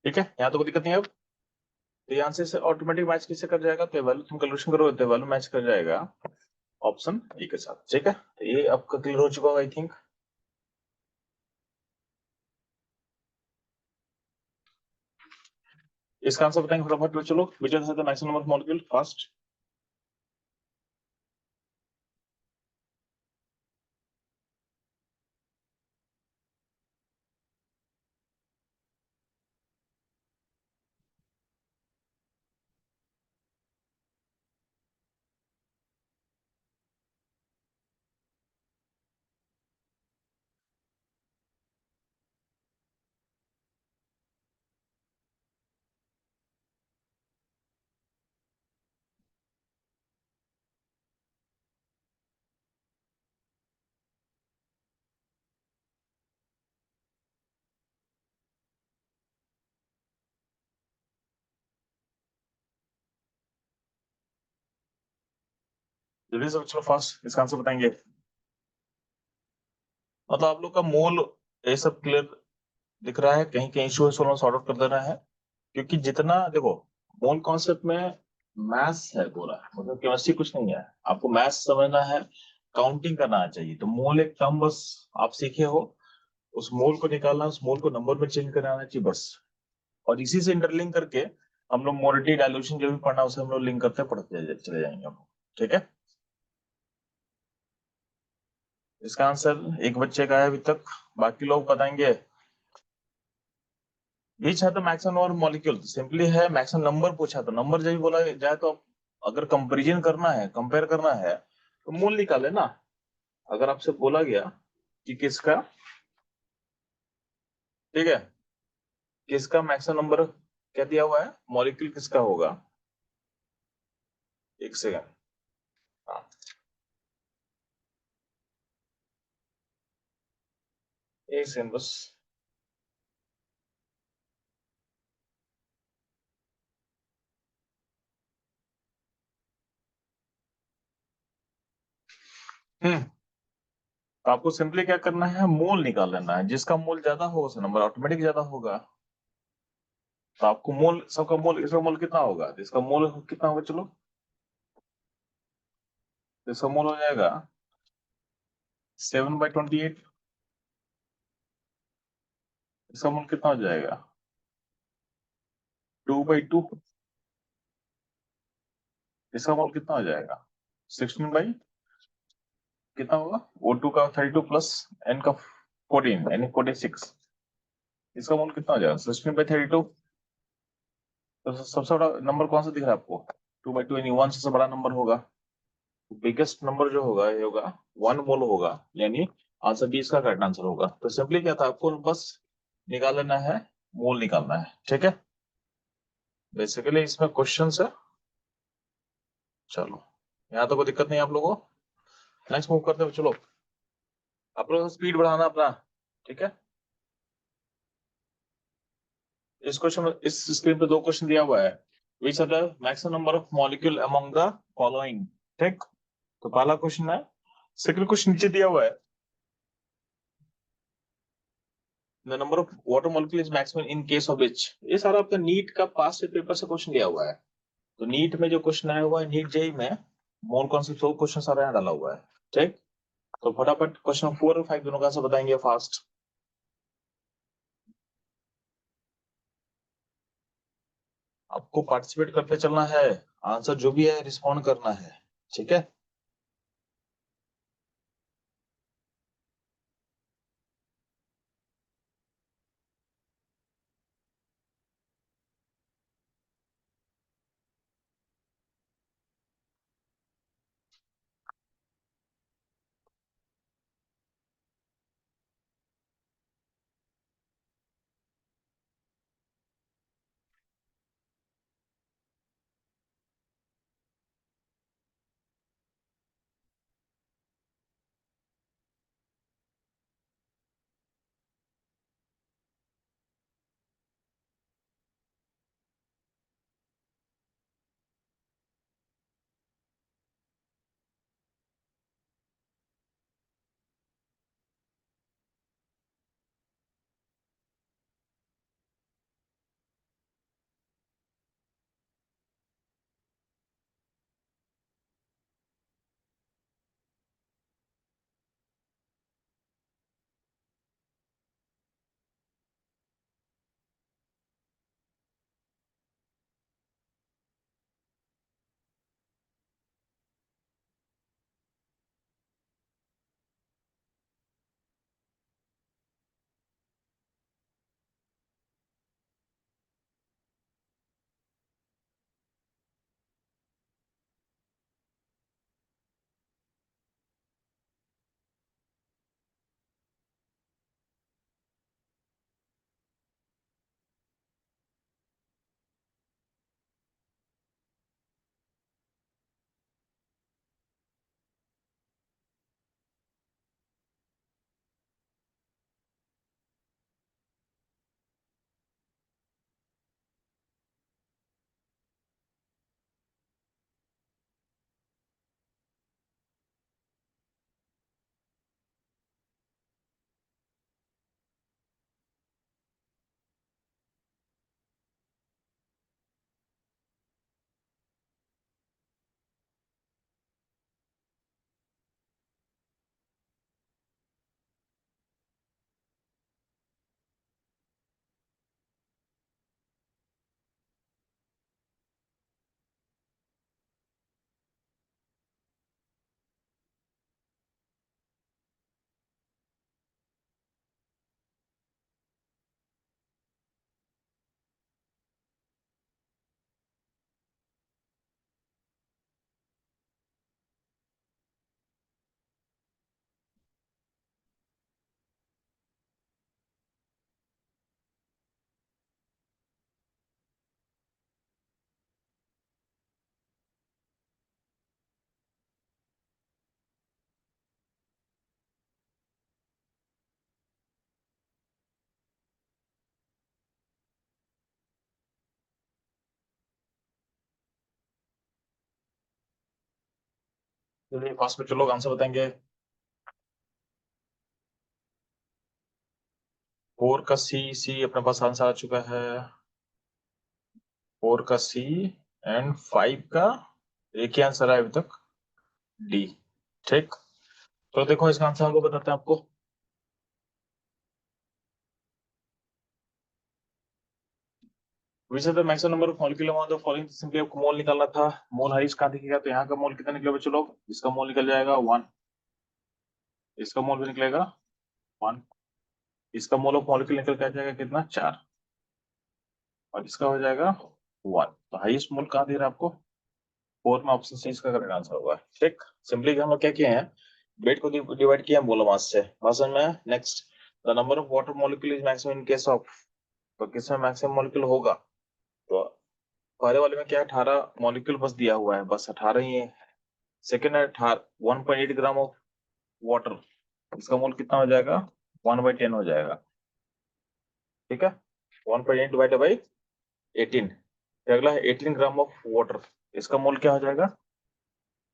Speaker 1: ठीक है, यहाँ तो कोई दिक्कत नहीं है। अब तो यहाँ से ऑटोमेटिक मैच किससे कर जाएगा, तो वैल्यू तुम कैलकुलेशन करोगे तो वैल्यू मैच कर जाएगा ऑप्शन ए के साथ। ठीक है, तो ये आपका क्लियर हो चुका होगा आई थिंक। इसका आंसर बताएंगे फटाफट। चलो, which is the maximum number of molecule fast. जल्दी से चलो फास्ट, इसका आंसर बताएंगे। मतलब आप लोग का मोल ये सब क्लियर दिख रहा है, कहीं कहीं इशू है सॉर्ट आउट कर देना है। क्योंकि जितना देखो, मोल कॉन्सेप्ट में मैथ्स है पूरा, मतलब केमिस्ट्री कुछ नहीं है। आपको मैथ्स समझना है, काउंटिंग करना आना चाहिए। तो मोल एक टर्म बस आप सीखे हो, उस मोल को निकालना, उस मोल को नंबर में चेंज करना आना चाहिए बस। और इसी से इंटरलिंक करके हम लोग मोलिटी डाइल्यूशन जो भी पढ़ना उसे हम लोग लिंक करते पढ़ते चले जाएंगे हम लोग। ठीक है, इसका आंसर एक बच्चे का है अभी तक, बाकी लोग बताएंगे। बीच है तो मैक्सिमम और मॉलिक्यूल सिंपली है, मैक्सिमम नंबर पूछा तो नंबर जब भी बोला जाए तो अगर कंपैरिजन करना है, कंपेयर करना है तो मूल निकाले ना। अगर आपसे बोला गया कि किसका, ठीक है, किसका मैक्सिमम नंबर क्या दिया हुआ है, मॉलिक्यूल किसका होगा। एक सेकंड, हाँ, एक सेकंड बस। तो आपको सिंपली क्या करना है, मोल निकाल लेना है। जिसका मोल ज्यादा होगा उसका नंबर ऑटोमेटिक ज्यादा होगा। तो आपको मोल, सबका मोल, इसका मोल कितना होगा, इसका मोल कितना होगा, चलो इसका मोल हो जाएगा 7/28। इसका मोल कितना हो जाएगा, 2/2। इसका मोल कितना हो जाएगा, 16 कितना होगा, O2 का 32 प्लस N का 14 यानी 46। इसका मोल कितना हो जाएगा, 16/32। तो सबसे बड़ा नंबर कौन सा दिख रहा है आपको, 2/2 यानी 1 सबसे बड़ा नंबर होगा। बिगेस्ट नंबर जो होगा ये होगा 1 मोल होगा, यानी आंसर बी इसका करेक्ट आंसर होगा। तो सिंपली क्या था, आपको बस निकाल लेना है, मोल निकालना है। ठीक है, बेसिकली इसमें क्वेश्चन है। चलो, यहाँ तो कोई दिक्कत नहीं आप लोगों को। नेक्स्ट मूव करते हैं, चलो आप लोगों को स्पीड बढ़ाना अपना। ठीक है, इस क्वेश्चन में, इस स्क्रीन पे दो क्वेश्चन दिया हुआ है। Which are the maximum number of molecule among the following. ठीक, तो पहला क्वेश्चन है। सेकंड क्वेश्चन नीचे दिया हुआ है, the number of water molecule is maximum in case of which. ये सारा आपका नीट का पास्ट पेपर से क्वेश्चन दिया हुआ है। तो नीट में जो क्वेश्चन आया हुआ है, नीट जेई में मोल कॉन्सेप्ट सब क्वेश्चन सारा यहाँ डाला हुआ है। ठीक, तो फटाफट क्वेश्चन 4 और 5 दोनों का आंसर बताएंगे फास्ट। आपको पार्टिसिपेट करते चलना है, आंसर जो भी है रिस्पॉन्ड करना है, ठीक है। चलिए फर्स्ट में लोग आंसर बताएंगे। 4 का सी, सी अपने पास आंसर आ चुका है। 4 का सी एंड 5 का एक ही आंसर है अभी तक, डी। ठीक, तो देखो इसका आंसर हम लोग बताते हैं आपको। Which is the maximum number of molecule among the following, simply आपको मोल निकालना था। मोल हाइस्ट कहाँ दिखेगा, तो यहाँ का मोल कितना निकलेगा बच्चों लोग, इसका मोल निकल जाएगा 1, इसका मोल भी निकलेगा 1, इसका मोल ऑफ मॉलिक्यूल निकल के आ जाएगा कितना 4, और इसका हो जाएगा 1। तो हाईएस्ट मोल कहाँ दे रहा है आपको, 4 में, ऑप्शन सी इसका करेक्ट आंसर होगा। ठीक, सिंपली हम लोग क्या किए हैं, वेट को डिवाइड किया मोलर मास से, बात समझ में आया? Next, the number of water molecule is maximum in case of, तो किसमें मैक्सिमम मॉलिक्यूल होगा, तो पहले वाले में क्या 18 मॉलिक्यूल बस दिया हुआ है, बस 18 ही है। सेकेंड है 1.8 ग्राम ऑफ वाटर, इसका मोल कितना हो जाएगा, 1/10 हो जाएगा। ठीक है, 1.8 डिवाइडेड बाई 18, फिर अगला है 18 ग्राम ऑफ वाटर, इसका मोल क्या हो जाएगा,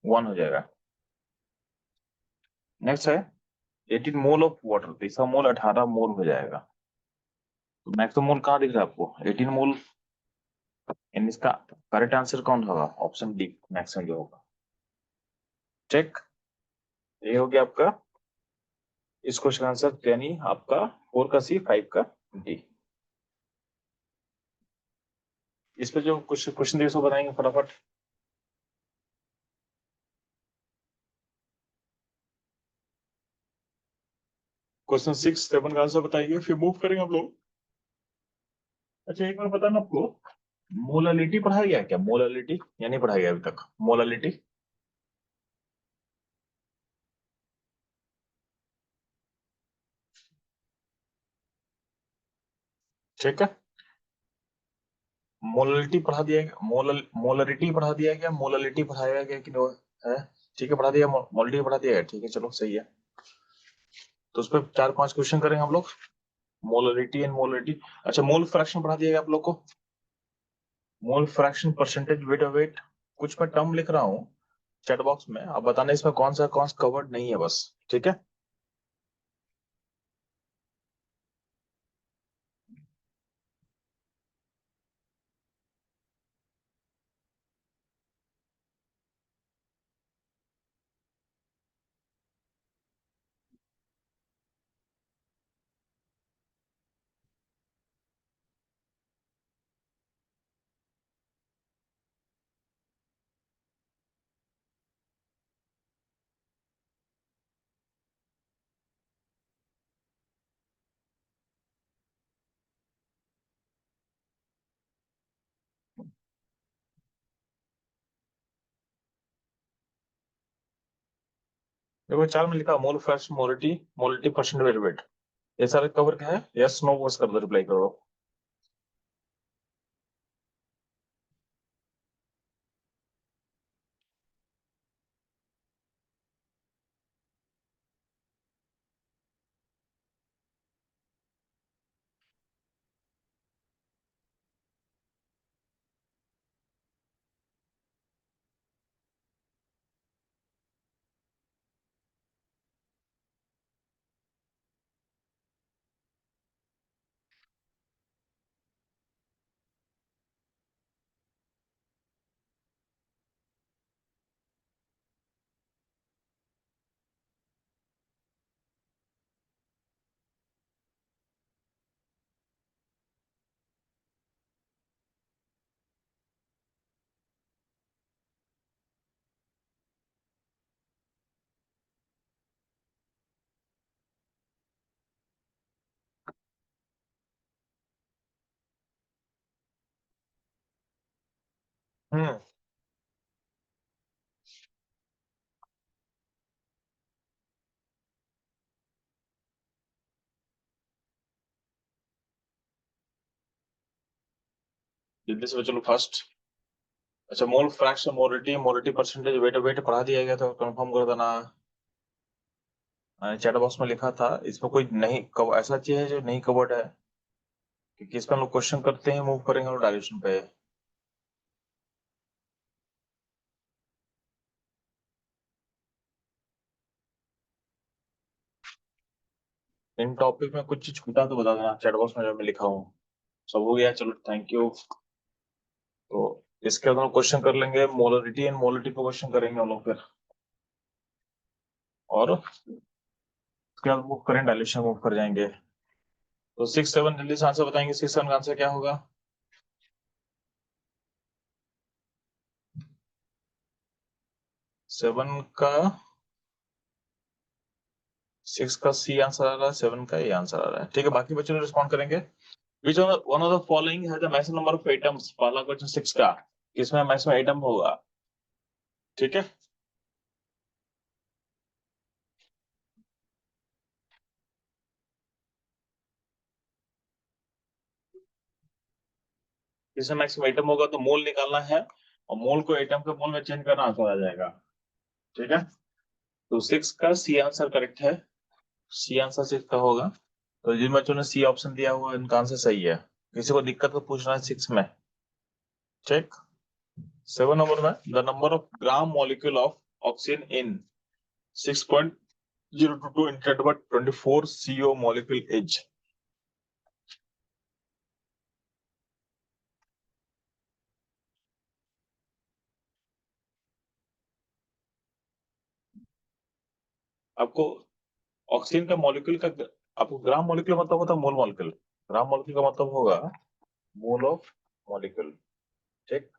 Speaker 1: 1 हो जाएगा। नेक्स्ट है 18 मोल ऑफ वाटर, तो इसका मोल 18 मोल हो जाएगा। तो मैक्सिमम मोल कहाँ दिख रहा है आपको, 18 मोल, इन इसका करेक्ट आंसर कौन होगा, ऑप्शन डी मैक्सिमम जो होगा। चेक, ये हो गया आपका इस क्वेश्चन आंसर, यानी आपका 4 का सी, 5 का डी। इस पे जो कुछ क्वेश्चन दिए सो बताएंगे फटाफट। क्वेश्चन 6, 7 का आंसर बताइए, फिर मूव करेंगे हम लोग। अच्छा एक बार बताना आपको, मोलालिटी पढ़ा गया है क्या? मोलालिटी या नहीं पढ़ा गया अभी तक? मोलालिटी ठीक है। मोलालिटी पढ़ा दिया गया, मोलरिटी पढ़ा दिया गया, मोलालिटी पढ़ाया गया कि नहीं है? ठीक है पढ़ा दिया, मोलालिटी पढ़ा दिया है, ठीक है चलो सही है। तो उस पर 4-5 क्वेश्चन करेंगे हम लोग, मोलरिटी एंड मोलरिटी। अच्छा मोल फ्रैक्शन पढ़ा दिया गया आप लोग को, मोल फ्रैक्शन, परसेंटेज, वेट और वेट। कुछ मैं टर्म लिख रहा हूँ चैट बॉक्स में, आप बताना इसमें कौन सा कवर्ड नहीं है बस, ठीक है। देखो 4 में लिखा mole fraction, molality, molality, percent, weight weight, ये सारे कवर क्या है? यस नो बस कर दो, रिप्लाई करो। हम्म, जल्दी से चलो फर्स्ट। अच्छा mole fraction, molality, molality, percentage, weight weight पढ़ा दिया गया तो कंफर्म कर देना। चैट बॉक्स में लिखा था, इसमें कोई नहीं ऐसा चीज है जो नहीं कवर्ड है, क्योंकि इसमें हम लोग क्वेश्चन करते हैं, मूव करेंगे हम लोग डायरेक्शन पे। इन टॉपिक में कुछ चीज छूटा तो बता देना चैट बॉक्स में जो मैं लिखा हूँ। सब हो गया, चलो थैंक यू। तो इसके बाद हम क्वेश्चन कर लेंगे, मोलरिटी एंड मोलिटी पे क्वेश्चन करेंगे हम लोग फिर, और उसके बाद मूव करें डायलेशन, मूव कर जाएंगे। तो 6, 7 जल्दी से आंसर बताएंगे, 6, 7 का आंसर क्या होगा? 7 का, 6 का सी आंसर आ रहा है, 7 का ए आंसर आ रहा है, ठीक है बाकी बच्चों ने रिस्पॉन्ड करेंगे। Which one of the following has the maximum number of atoms, पहला क्वेश्चन 6 का, किसमें मैक्सिमम एटम होगा, ठीक है। किसमें मैक्सिमम एटम होगा तो मोल निकालना है, और मोल को एटम के मोल में चेंज करना आंसर आ जाएगा, ठीक है। तो 6 का सी आंसर करेक्ट है, सी आंसर 6 का होगा। तो जिन बच्चों ने सी ऑप्शन दिया हुआ इनका आंसर सही है। किसी को दिक्कत तो पूछना है 6 में, ठीक। 7 नंबर में, the number of gram molecule of oxygen in 6.022 into by 24 CO molecule as. आपको ऑक्सीजन का मॉलिक्यूल का, आपको ग्राम मॉलिक्यूल मतलब होता है मोल मॉलिक्यूल, ग्राम मॉलिक्यूल का मतलब होगा मोल ऑफ मॉलिक्यूल, ठीक।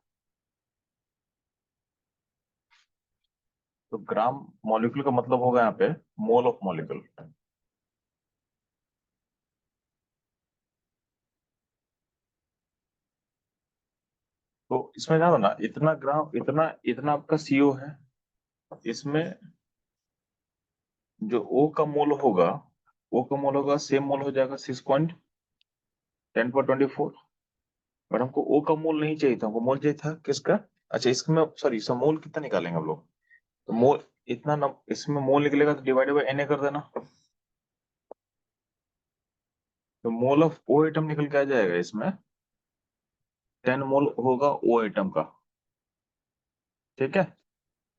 Speaker 1: तो ग्राम मॉलिक्यूल का मतलब होगा यहाँ पे मोल ऑफ मॉलिक्यूल, तो इसमें जानो ना, इतना ग्राम, इतना इतना आपका CO है, इसमें जो O का मोल होगा, O का मोल होगा, सेम मोल हो जाएगा 6.10 पर 24। बट हमको O का मोल नहीं चाहिए था, हमको मोल चाहिए था किसका? अच्छा, इसमें सॉरी, इसका मोल कितना निकालेंगे हम लोग? तो मोल इतना न, इसमें मोल निकलेगा तो डिवाइडेड बाय Na कर देना। तो मोल ऑफ O एटम निकल के आ जाएगा इसमें, 10 मोल होगा O एटम का। ठीक है,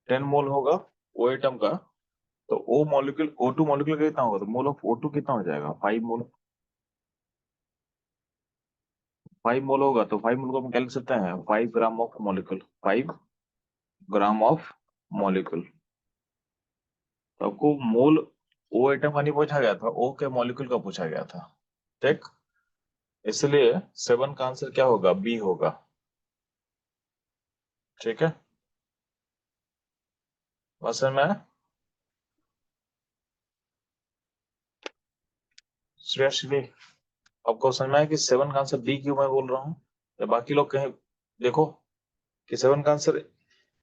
Speaker 1: 10 मोल होगा O एटम का। तो O मॉलिक्यूल, O2 मॉलिक्यूल का कितना होगा? तो मोल ऑफ O2 कितना हो जाएगा? 5 मोल। 5 मोल होगा तो 5 मोल को हम क्या लिख सकते हैं? 5 gram of molecule, 5 gram of molecule. तो आपको मोल O एटम का नहीं पूछा गया था, O के मॉलिक्यूल का पूछा गया था। ठीक, इसलिए 7 का आंसर क्या होगा? B होगा। ठीक है, बस में श्रेयश्री, आपको समझ में आया कि 7 का आंसर B क्यों मैं बोल रहा हूँ? या बाकी लोग कहें, देखो कि 7 का आंसर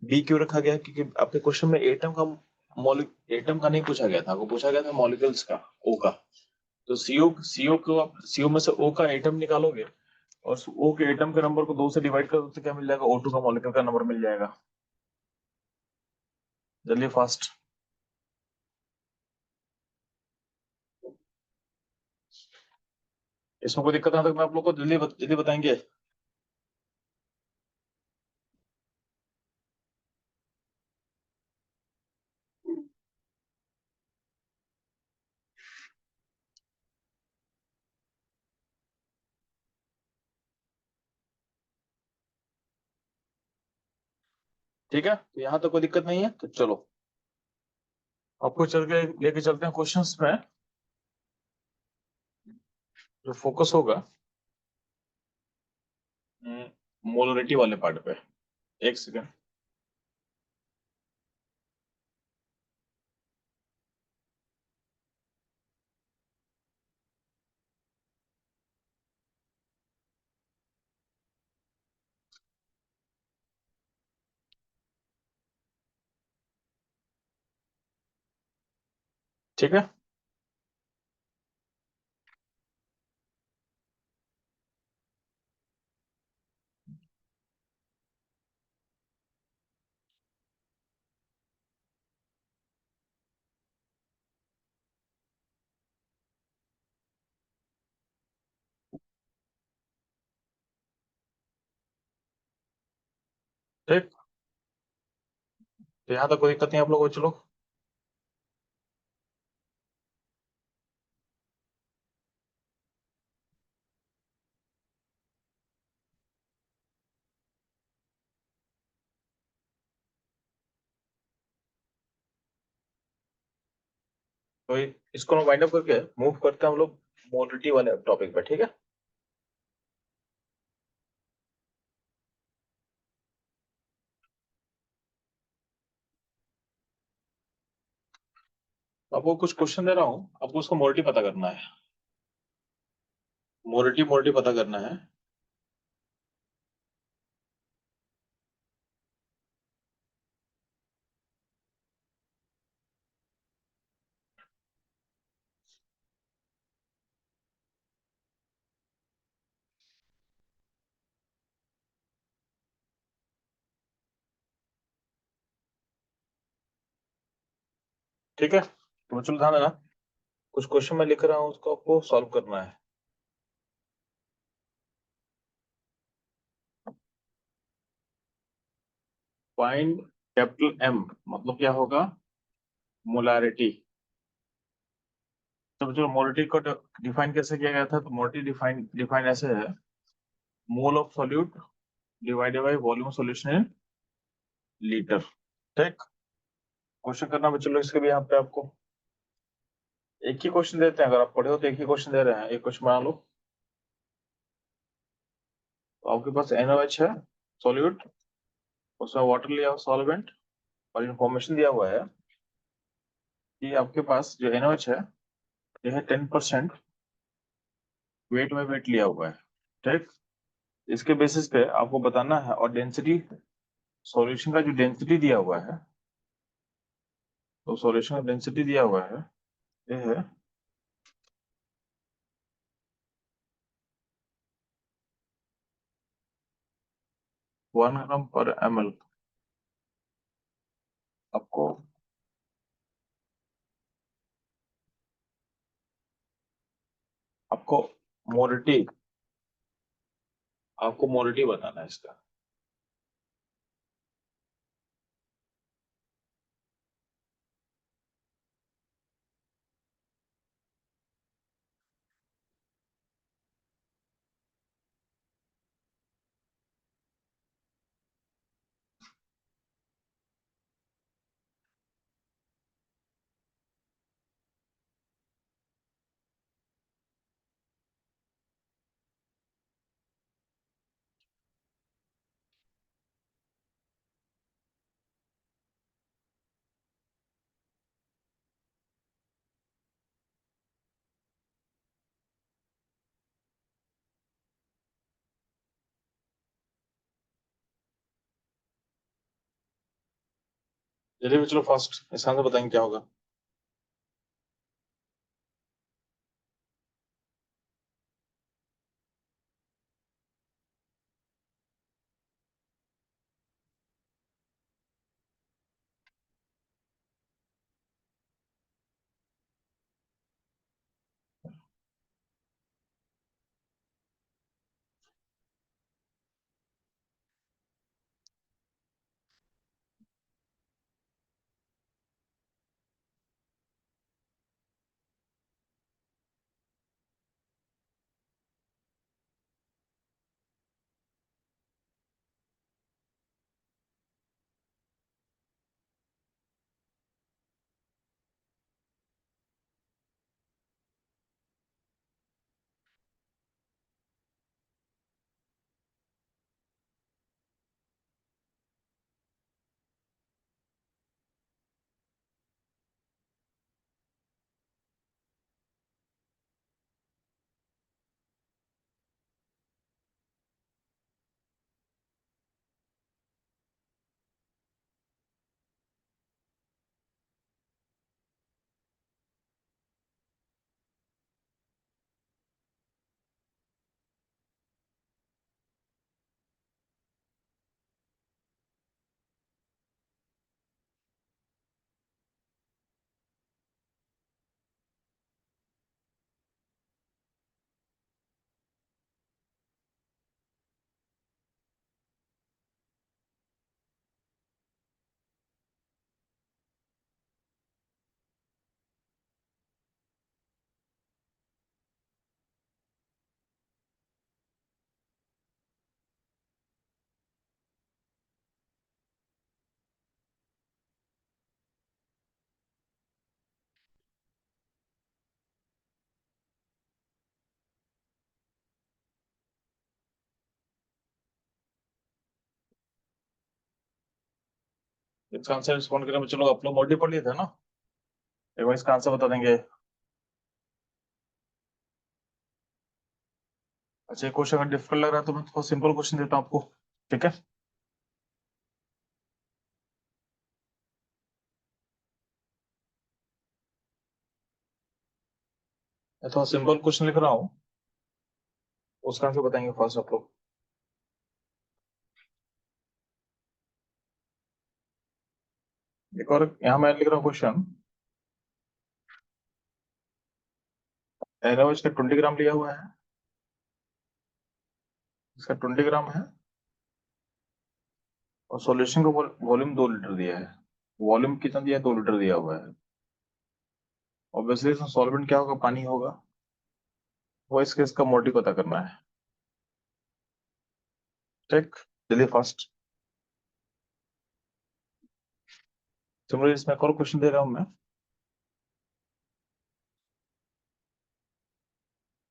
Speaker 1: B क्यों रखा गया है? क्योंकि आपके क्वेश्चन में एटम का एटम का नहीं पूछा गया था, आपको पूछा गया था मॉलिक्यूल्स का, O का। तो सीओ को आप सीओ में से O का एटम निकालोगे और O के एटम के नंबर को 2 से डिवाइड कर दो तो क्या मिल जाएगा? O2 का मॉलिक्यूल का नंबर मिल जाएगा। जल्दी फास्ट। इसमें कोई दिक्कत ना, तक मैं आप लोग को जल्दी बताएंगे। ठीक है, तो यहाँ तो कोई दिक्कत नहीं है, तो चलो आपको चल के लेके चलते हैं क्वेश्चंस में। जो फोकस होगा मोलरिटी वाले पार्ट पे। एक सेकेंड। ठीक है, ठीक, तो यहाँ तक कोई दिक्कत नहीं आप लोगों को, चलो। तो इसको हम वाइंड अप करके मूव करते हैं हम लोग मोलरिटी वाले टॉपिक पे। ठीक है, तो आपको कुछ क्वेश्चन दे रहा हूँ, आपको उसको मोलरिटी पता करना है। मोलरिटी मोलरिटी पता करना है। ठीक है, तो चलो ध्यान देना, कुछ क्वेश्चन मैं लिख रहा हूँ उसको आपको सॉल्व करना है। फाइंड कैपिटल M मतलब क्या होगा? मोलारिटी। तो जो मोलरिटी को डिफाइन कैसे किया गया था? तो मोलरिटी डिफाइन डिफाइन ऐसे है, mole of solute divided by volume solution in litre. ठीक, क्वेश्चन करना भी, चलो इसके भी यहाँ पे आपको एक ही क्वेश्चन देते हैं, अगर आप पढ़े हो तो एक ही क्वेश्चन दे रहे हैं, एक क्वेश्चन बना लो। तो आपके पास NaOH है सॉल्यूट, उसमें वाटर लिया हो सॉल्वेंट, और इन्फॉर्मेशन दिया हुआ है कि आपके पास जो NaOH है यह है 10% वेट में वेट लिया हुआ है। ठीक, इसके बेसिस पे आपको बताना है, और डेंसिटी, सॉल्यूशन का जो डेंसिटी दिया हुआ है, तो सॉल्यूशन का डेंसिटी दिया हुआ है, ये है 1 ग्राम/ml। आपको आपको मोरिटी आपको मोरिटी बताना है इसका। चलिए चलो फास्ट, इसका आंसर बताएंगे क्या होगा। इसका आंसर रिस्पॉन्ड करने में, चलो आप लोग मोटी पढ़ लिए थे ना, एक बार इसका आंसर बता देंगे। अच्छा, ये क्वेश्चन अगर डिफिकल्ट लग रहा है तो मैं थोड़ा सिंपल क्वेश्चन देता हूँ आपको, ठीक है। मैं थोड़ा सिंपल क्वेश्चन लिख रहा हूँ, उसका आंसर बताएंगे फर्स्ट आप लोग। एक और यहाँ मैं लिख रहा हूँ क्वेश्चन, एनओएच का 20 ग्राम लिया हुआ है, इसका 20 ग्राम है, और सॉल्यूशन का वॉल्यूम 2 लीटर दिया है। वॉल्यूम कितना दिया है? 2 लीटर दिया हुआ है। ऑब्वियसली इसमें सॉल्वेंट क्या होगा? पानी होगा। वो इसके इसका मोटी पता करना है, ठीक। चलिए फास्ट। सिमिलरली इसमें एक और क्वेश्चन दे रहा हूँ मैं।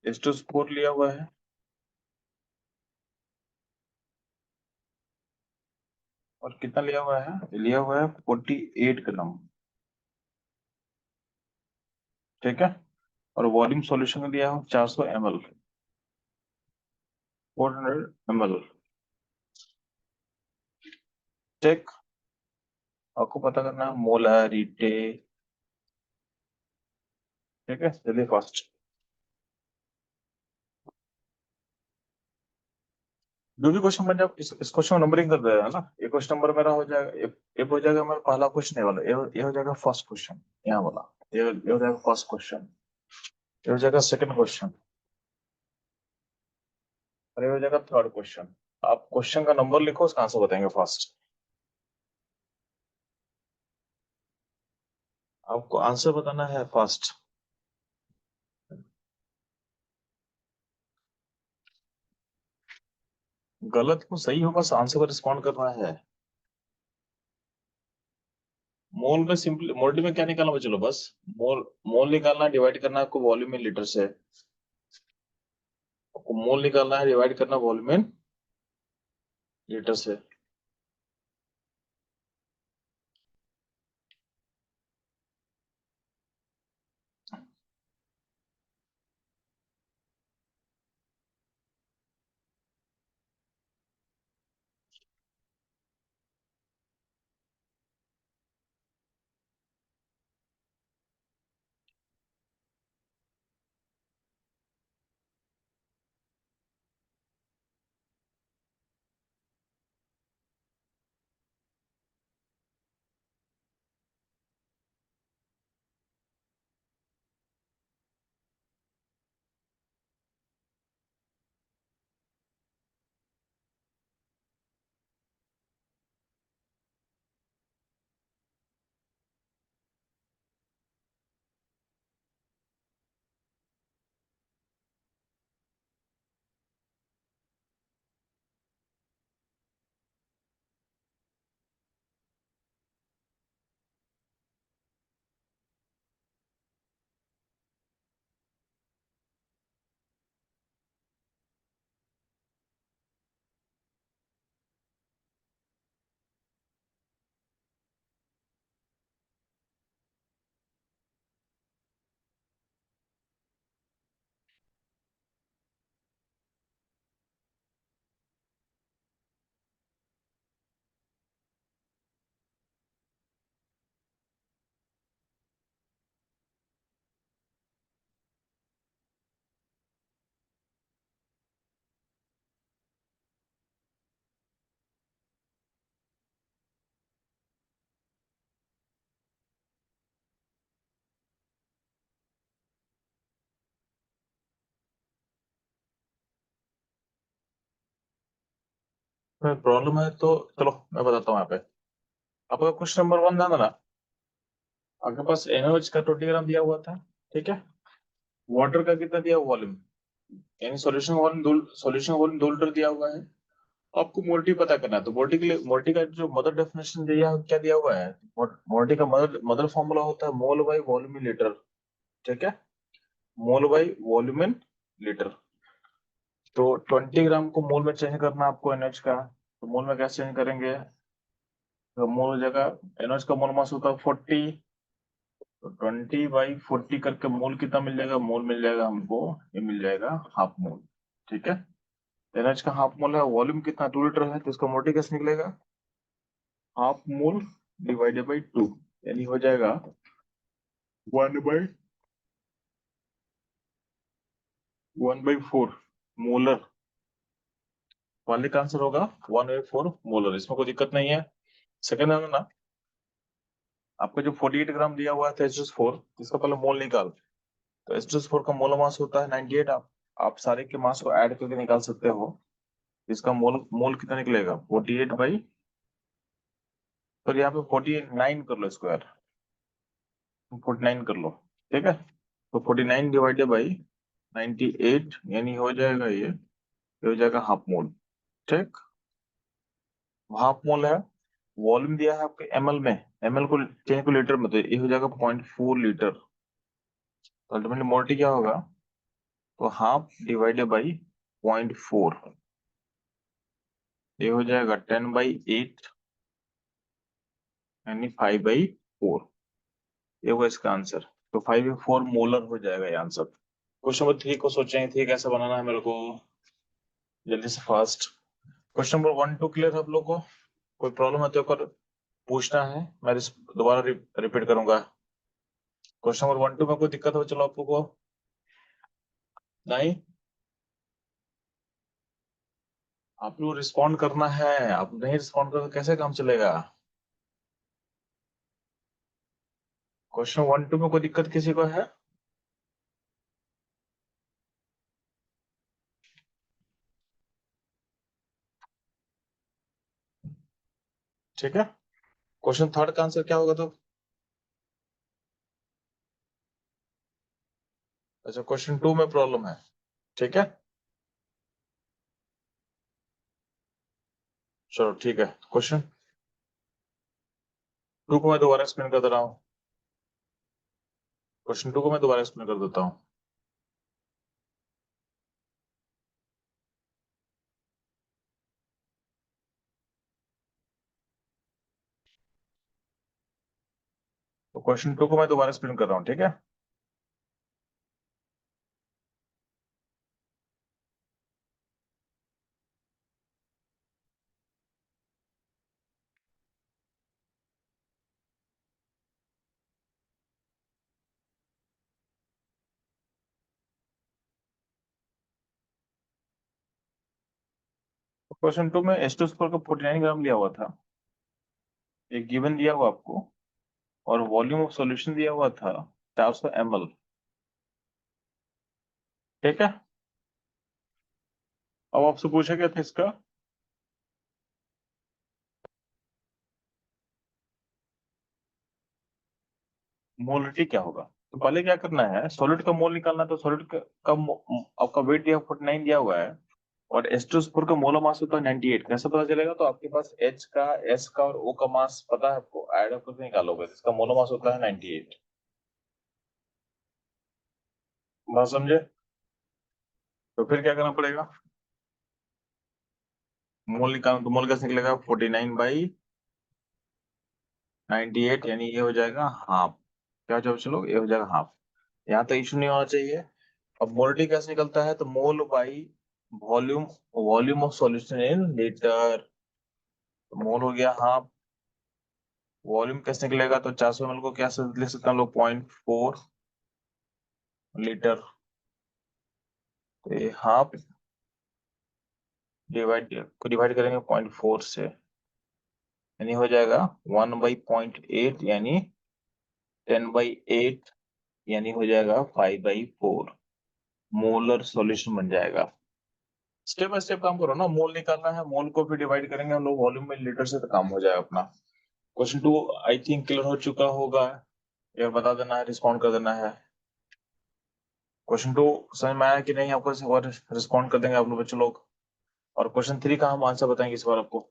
Speaker 1: H2SO4 लिया हुआ है, और कितना लिया हुआ है? लिया हुआ है 48 ग्राम, ठीक है। और वॉल्यूम सॉल्यूशन का लिया है 400 ml। 400 ml। ठीक, आपको पता करना है मोलारिटी। ठीक है, चलिए फास्ट। जो भी क्वेश्चन बन जाए इस क्वेश्चन में नंबरिंग कर देगा ना। ये क्वेश्चन नंबर मेरा हो जाएगा, ये हो जाएगा मेरा पहला क्वेश्चन, ये वाला ये हो जाएगा फर्स्ट क्वेश्चन, यहाँ वाला ये हो जाएगा फर्स्ट क्वेश्चन, ये हो जाएगा सेकंड क्वेश्चन, और ये हो जाएगा थर्ड क्वेश्चन। आप क्वेश्चन का नंबर लिखो, उसका आंसर बताएंगे फास्ट। आपको आंसर बताना है फास्ट। गलत को सही होगा, आंसर पर रिस्पॉन्ड करना है। मोल में सिंपल मोल्टी में क्या निकालना है, चलो बस मोल मोल निकालना है, डिवाइड करना है आपको वॉल्यूम में लीटर से। आपको मोल निकालना है, डिवाइड करना वॉल्यूम में लीटर से। प्रॉब्लम है तो चलो मैं बताता हूँ यहाँ पे। आपका क्वेश्चन नंबर 1 था ना, आपके पास NaOH का 20 ग्राम दिया हुआ था। ठीक है, वाटर का कितना दिया वॉल्यूम, यानी सॉल्यूशन वॉल्यूम 2 लीटर दिया हुआ है। आपको मोल्टी पता करना है, तो मोल्टी के लिए मोल्टी का जो मदर डेफिनेशन दिया क्या दिया हुआ है, मोल्टी का मदर मदर फॉर्मूला होता है मोल बाई वॉल्यूम इन लीटर। ठीक है, मोल बाई वॉल्यूम इन लीटर। तो 20 ग्राम को मोल में चेंज करना है आपको NaOH का, तो मोल में कैसे चेंज करेंगे, तो मोल हो जाएगा, NaOH का मोल मास होता है 40, तो 20/40 करके मोल कितना मिल जाएगा, मोल मिल जाएगा हमको, ये मिल जाएगा हाफ मोल। ठीक है, NaOH का हाफ मोल है, वॉल्यूम कितना 2 लीटर है, तो इसका मोल्टी कैसे निकलेगा, हाफ मोल डिवाइडेड बाई 2, यानी हो जाएगा 1/4 मोलर। वाले का आंसर होगा 1/4 मोलर, इसमें कोई दिक्कत नहीं है। सेकंड है ना, आपका जो 48 ग्राम दिया हुआ था H2S4, इसका पहले मोल निकाल। तो H2S4 का मोल मास होता है 98। आप सारे के मास को ऐड करके निकाल सकते हो। इसका मोल मोल कितना निकलेगा 48 बाई, तो यहाँ पे 49 कर लो स्क्वायर, 49 कर लो। ठीक है, तो 49 डिवाइडेड बाई 98, यानी हो जाएगा ये हो जाएगा हाफ मोल। ठीक, हाफ मोल है, वॉल्यूम दिया है आपके ml में, ml को चेंज को लीटर में, तो ये हो जाएगा 0.4 लीटर। तो अल्टीमेटली मोल्टी क्या होगा, तो हाफ डिवाइडेड बाई 0.4, ये हो जाएगा 10/8, यानी 5/4। ये होगा इसका आंसर। तो 5/4 मोलर हो जाएगा ये आंसर। क्वेश्चन नंबर 3 को सोचेंगे, थी कैसे बनाना है मेरे को। जल्दी से फास्ट। क्वेश्चन नंबर 1 2 क्लियर है आप लोग को? कोई प्रॉब्लम है तो एक बार पूछना है, मैं दोबारा रिपीट करूंगा। क्वेश्चन नंबर 1 2 में कोई दिक्कत हो चलो आप लोग को? नहीं, आप लोग रिस्पॉन्ड करना है, आप नहीं रिस्पॉन्ड करोगे कैसे काम चलेगा? क्वेश्चन 1 2 में कोई दिक्कत किसी को है? ठीक है, क्वेश्चन थर्ड का आंसर क्या होगा तो? अच्छा, क्वेश्चन 2 में प्रॉब्लम है, ठीक है। चलो ठीक है, क्वेश्चन 2 को मैं दोबारा एक्सप्लेन कर दे रहा हूँ। क्वेश्चन 2 को मैं दोबारा एक्सप्लेन कर देता हूँ। तो क्वेश्चन 2 को मैं दोबारा एक्सप्लेन कर रहा हूँ, ठीक है। तो क्वेश्चन 2 में H2 स्कोर का 49 ग्राम लिया हुआ था, एक गिवन दिया हुआ आपको, और वॉल्यूम ऑफ सॉल्यूशन दिया हुआ था 400 ml, ठीक है। अब आपसे पूछा गया था इसका मोलिटी क्या होगा। तो पहले क्या करना है, सॉलिड का मोल निकालना है। तो सॉलिड आपका वेट दिया 49 दिया हुआ है, और H2 का मोलर मास होता है 98। कैसे पता चलेगा? तो आपके पास H का, S का और O का मास पता है आपको, ऐड अप करके निकालोगे, जिसका मोलर मास होता है 98। बात समझे? तो फिर क्या करना पड़ेगा, मोल निकालना। तो मोल कैसे निकलेगा, 49/98, यानी ये हो जाएगा हाफ। क्या जब चलो, ये हो जाएगा हाफ। यहाँ तो इशू नहीं होना चाहिए। अब मोलिटी कैसे निकलता है, तो mole by volume, volume of solution in litre. Mole हो गया हाफ। वॉल्यूम कैसे निकलेगा, तो 400 ml को क्या से लिख सकते हैं हम लोग, 0.4 लीटर। तो ये हाफ डिवाइड करेंगे 0.4 से, यानी हो जाएगा 1/0.8, यानी 10/8, यानी हो जाएगा 5/4 मोलर सॉल्यूशन बन जाएगा। स्टेप बाय स्टेप काम करो ना, मोल निकालना है, मोल को फिर डिवाइड करेंगे हम लोग वॉल्यूम में लीटर से, तो काम हो जाएगा अपना। क्वेश्चन 2 आई थिंक क्लियर हो चुका होगा, ये बता देना है, रिस्पॉन्ड कर देना है। क्वेश्चन 2 समझ में आया कि नहीं आपको? इस बार रिस्पॉन्ड कर देंगे आप लोग, बच्चे लोग। और क्वेश्चन 3 का हम आंसर बताएंगे इस बार आपको।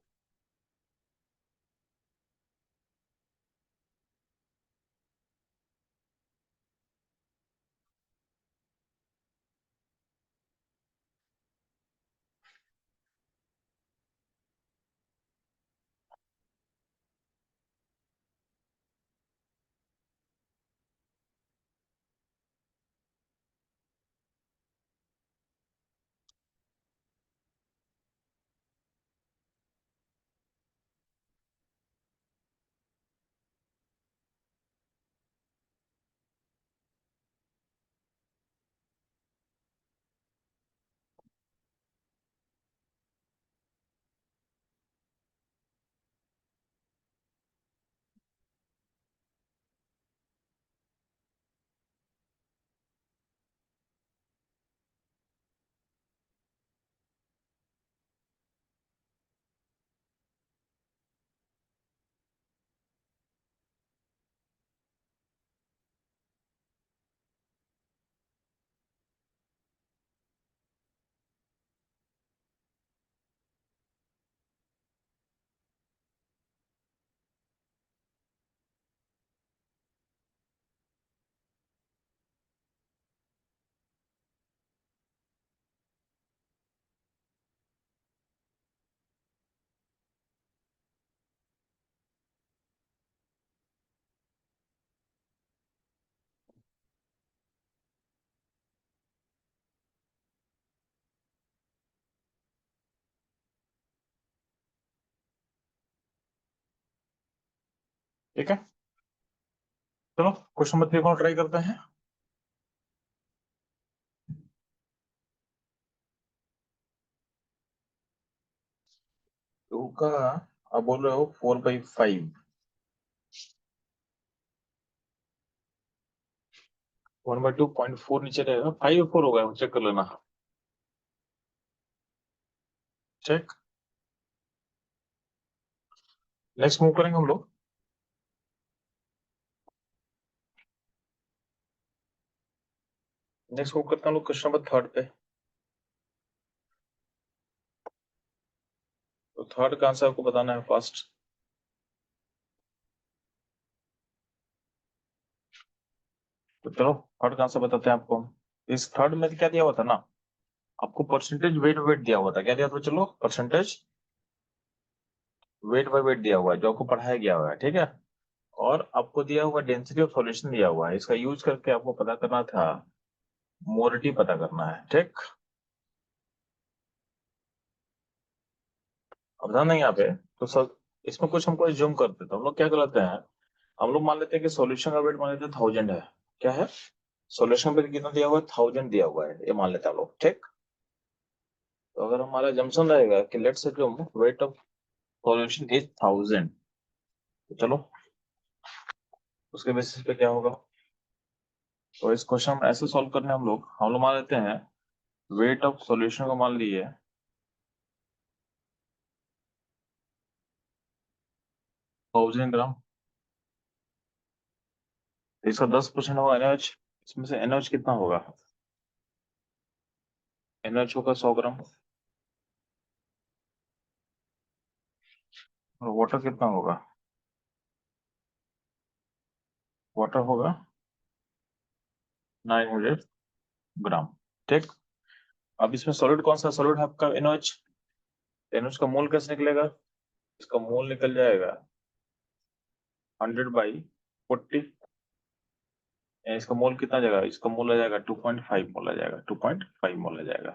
Speaker 1: ठीक है, चलो क्वेश्चन नंबर 3 को ट्राई करते हैं। टू का आप बोल रहे हो 4/5, 1/2.4 नीचे रहेगा, 5/4 होगा, चेक कर लेना। चेक। नेक्स्ट मूव करेंगे हम लोग। नेक्स्ट मूव करते हैं हम लोग क्वेश्चन नंबर 3 पे। तो 3 का आंसर आपको बताना है फर्स्ट। तो चलो 3 का आंसर बताते हैं आपको। इस 3 में क्या दिया हुआ था ना, आपको परसेंटेज वेट वेट दिया हुआ था। क्या दिया था? चलो परसेंटेज वेट बाय वेट दिया हुआ है, जो आपको पढ़ाया गया हुआ है, ठीक है। और आपको दिया हुआ डेंसिटी ऑफ सॉल्यूशन दिया हुआ है, इसका यूज करके आपको पता करना था, मोरिटी पता करना है, ठीक। अब ध्यान नहीं यहाँ पे। तो सब इसमें कुछ हमको ज्यूम करते, तो हम लोग क्या करते हैं, हम लोग मान लेते हैं कि सॉल्यूशन का वेट मान लेते हैं 1000 है। क्या है? सॉल्यूशन वेट कितना दिया हुआ है? 1000 दिया हुआ है, ये मान लेते हैं हम लोग, ठीक। तो अगर हमारा जंक्शन रहेगा कि let's say weight of solution is 1000, तो चलो उसके बेसिस पे क्या होगा। तो इस क्वेश्चन हम ऐसे सॉल्व करने हम लोग मान लेते हैं वेट ऑफ सॉल्यूशन को मान लिए 1000 ग्राम। इसका 10% होगा NaOH। इसमें से NaOH कितना होगा? NaOH होगा 100 ग्राम। और वाटर कितना होगा? वाटर होगा 900 ग्राम, ठीक। अब इसमें सॉलिड कौन सा सॉलिड है आपका? NaOH। NaOH का मोल कैसे निकलेगा? इसका मोल निकल जाएगा 100/40। इसका मोल कितना आ जाएगा? इसका मोल आ जाएगा 2.5 मोल आ जाएगा, 2.5 मोल आ जाएगा।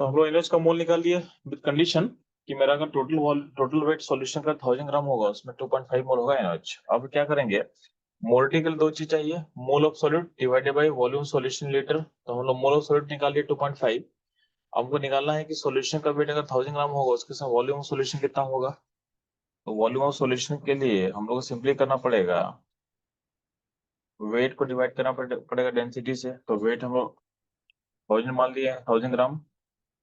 Speaker 1: तो हम लोग NaOH का मोल निकाल लिए विद कंडीशन कि मेरा अगर टोटल वेट सॉल्यूशन का 1000 ग्राम होगा, उसमें 2.5 मोल होगा NaOH। अब क्या करेंगे, मोलटी के लिए दो चीज चाहिए, mole of solid divided by volume solution litre. तो हम लोग मोल ऑफ सॉलिड निकाल लिए 2.5। हमको निकालना है कि सॉल्यूशन का वेट अगर 1000 ग्राम होगा, उसके साथ वॉल्यूम ऑफ सॉल्यूशन कितना होगा। तो वॉल्यूम ऑफ सॉल्यूशन के लिए हम लोग को सिंपली करना पड़ेगा, वेट को डिवाइड करना पड़ेगा डेंसिटी से। तो वेट हम लोग 1000 मान लिए, 1000 ग्राम,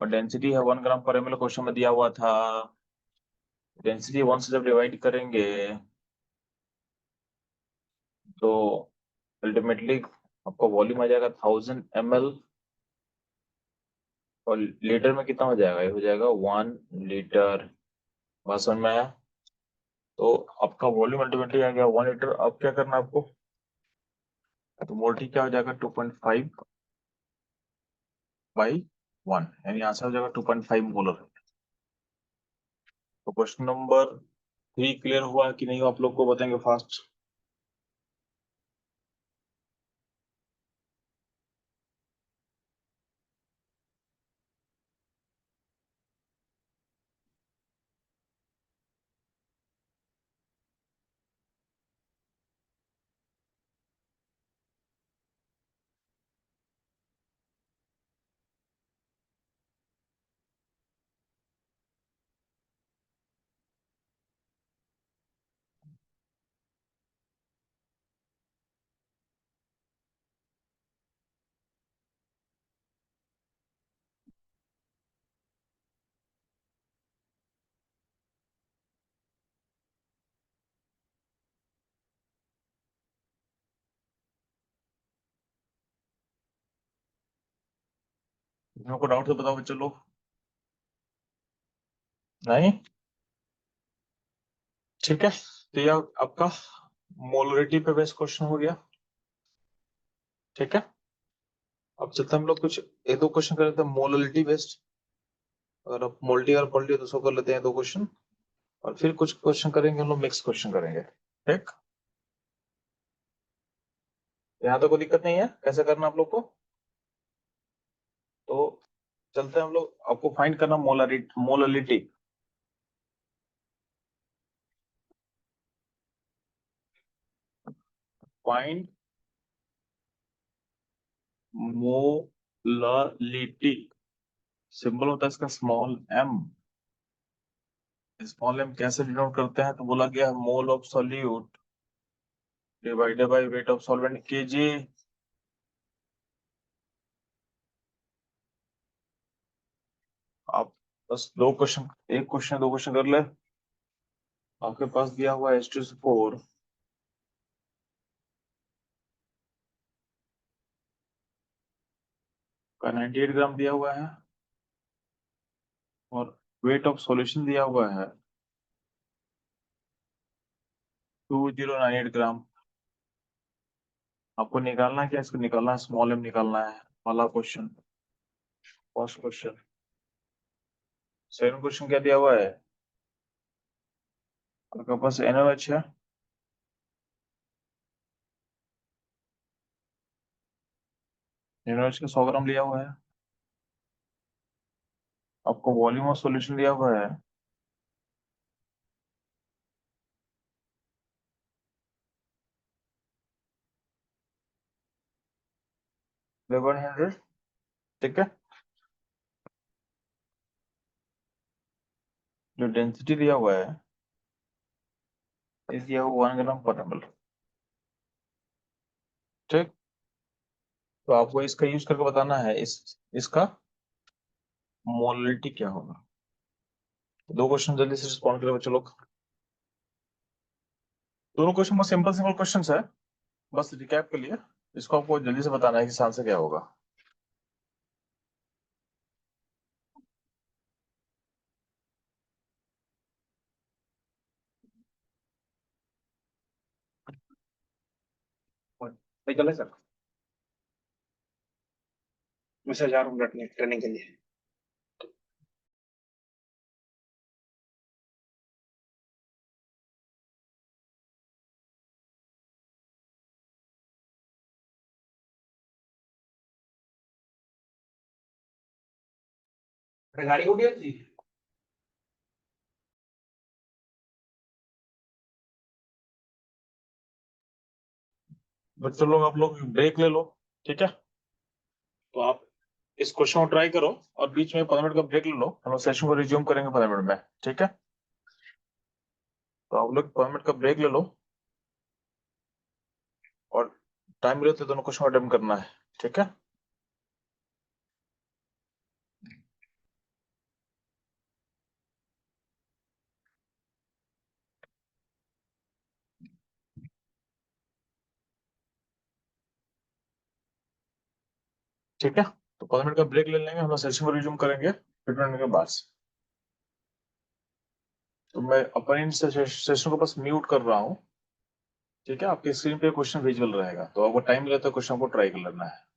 Speaker 1: और डेंसिटी है 1 ग्राम/ml, क्वेश्चन में दिया हुआ था। डेंसिटी 1 से जब डिवाइड करेंगे तो अल्टीमेटली आपका वॉल्यूम आ जाएगा 1000 ml। और लीटर में कितना हो जाएगा? ये हो जाएगा 1 लीटर। बात समझ में आया? तो आपका वॉल्यूम अल्टीमेटली आ गया 1 लीटर। अब क्या करना है आपको, तो मोल्टी क्या हो जाएगा 2.5/1, यानी आंसर हो जाएगा 2.5 मोलर। तो क्वेश्चन नंबर 3 क्लियर हुआ कि नहीं, आप लोग को बताएंगे फास्ट। को डाउट तो बताओ चलो। नहीं, ठीक है। तो ये आपका मोलरिटी पे बेस्ड क्वेश्चन हो गया, ठीक है। अब चलते हम लोग कुछ एक दो क्वेश्चन कर लेते हैं मोलरिटी बेस्ड। अगर आप मोल्टी और पॉलिटी तो सो कर लेते हैं 2 क्वेश्चन, और फिर कुछ क्वेश्चन करेंगे हम लोग, मिक्स क्वेश्चन करेंगे, ठीक। यहाँ तो कोई दिक्कत नहीं है, कैसे करना आप लोग को। तो चलते हैं हम लोग, आपको फाइंड करना मोलरिटी। फाइंड मोलरिटी, सिंबल होता है इसका स्मॉल एम। स्मॉल एम कैसे डिनोट करते हैं, तो बोला गया mole of solute divided by weight of solvent KG. आप बस दो क्वेश्चन, एक क्वेश्चन दो क्वेश्चन कर ले। आपके पास दिया हुआ है H2SO4 का 98 ग्राम दिया हुआ है और वेट ऑफ सॉल्यूशन दिया हुआ है 2098 ग्राम। आपको निकालना क्या, इसको निकालना है, स्मॉल एम निकालना है। पहला question, first question. Second question क्या दिया हुआ है, आपके पास NaOH है, NaOH का 100 ग्राम लिया हुआ है। आपको वॉल्यूम ऑफ सॉल्यूशन दिया हुआ है 1100, ठीक है। जो डेंसिटी दिया हुआ है इस दिया हुआ 1 ग्राम पर ml, ठीक। तो आपको इसका यूज करके बताना है इसका मोलरिटी क्या होगा। दो क्वेश्चन जल्दी से रिस्पॉन्ड करो बच्चों लोग। दोनों क्वेश्चन बहुत सिंपल सिंपल क्वेश्चंस है, बस रिकैप के लिए इसको आपको जल्दी से बताना है कि इसका आंसर क्या होगा।
Speaker 2: भाई चले सर, मैसेज आ रहा हूँ ट्रेनिंग के लिए। गाड़ी को थी।
Speaker 1: बच्चों लोग आप लोग ब्रेक ले लो, ठीक है। तो आप इस क्वेश्चन को ट्राई करो और बीच में 15 मिनट का ब्रेक ले लो, हम लोग सेशन को रिज्यूम करेंगे 15 मिनट में, ठीक है। तो आप लोग 15 मिनट का ब्रेक ले लो और टाइम मिले तो दोनों क्वेश्चन अटेम्प्ट करना है, ठीक है। ठीक है, तो 15 मिनट का ब्रेक ले लेंगे, हम लोग सेशन को रिज्यूम करेंगे 15 मिनट के बाद से। तो मैं अपने सेशन को बस म्यूट कर रहा हूँ, ठीक है। आपके स्क्रीन पे क्वेश्चन विजुअल रहेगा, तो आपको टाइम मिले तो क्वेश्चन को ट्राई कर लेना है।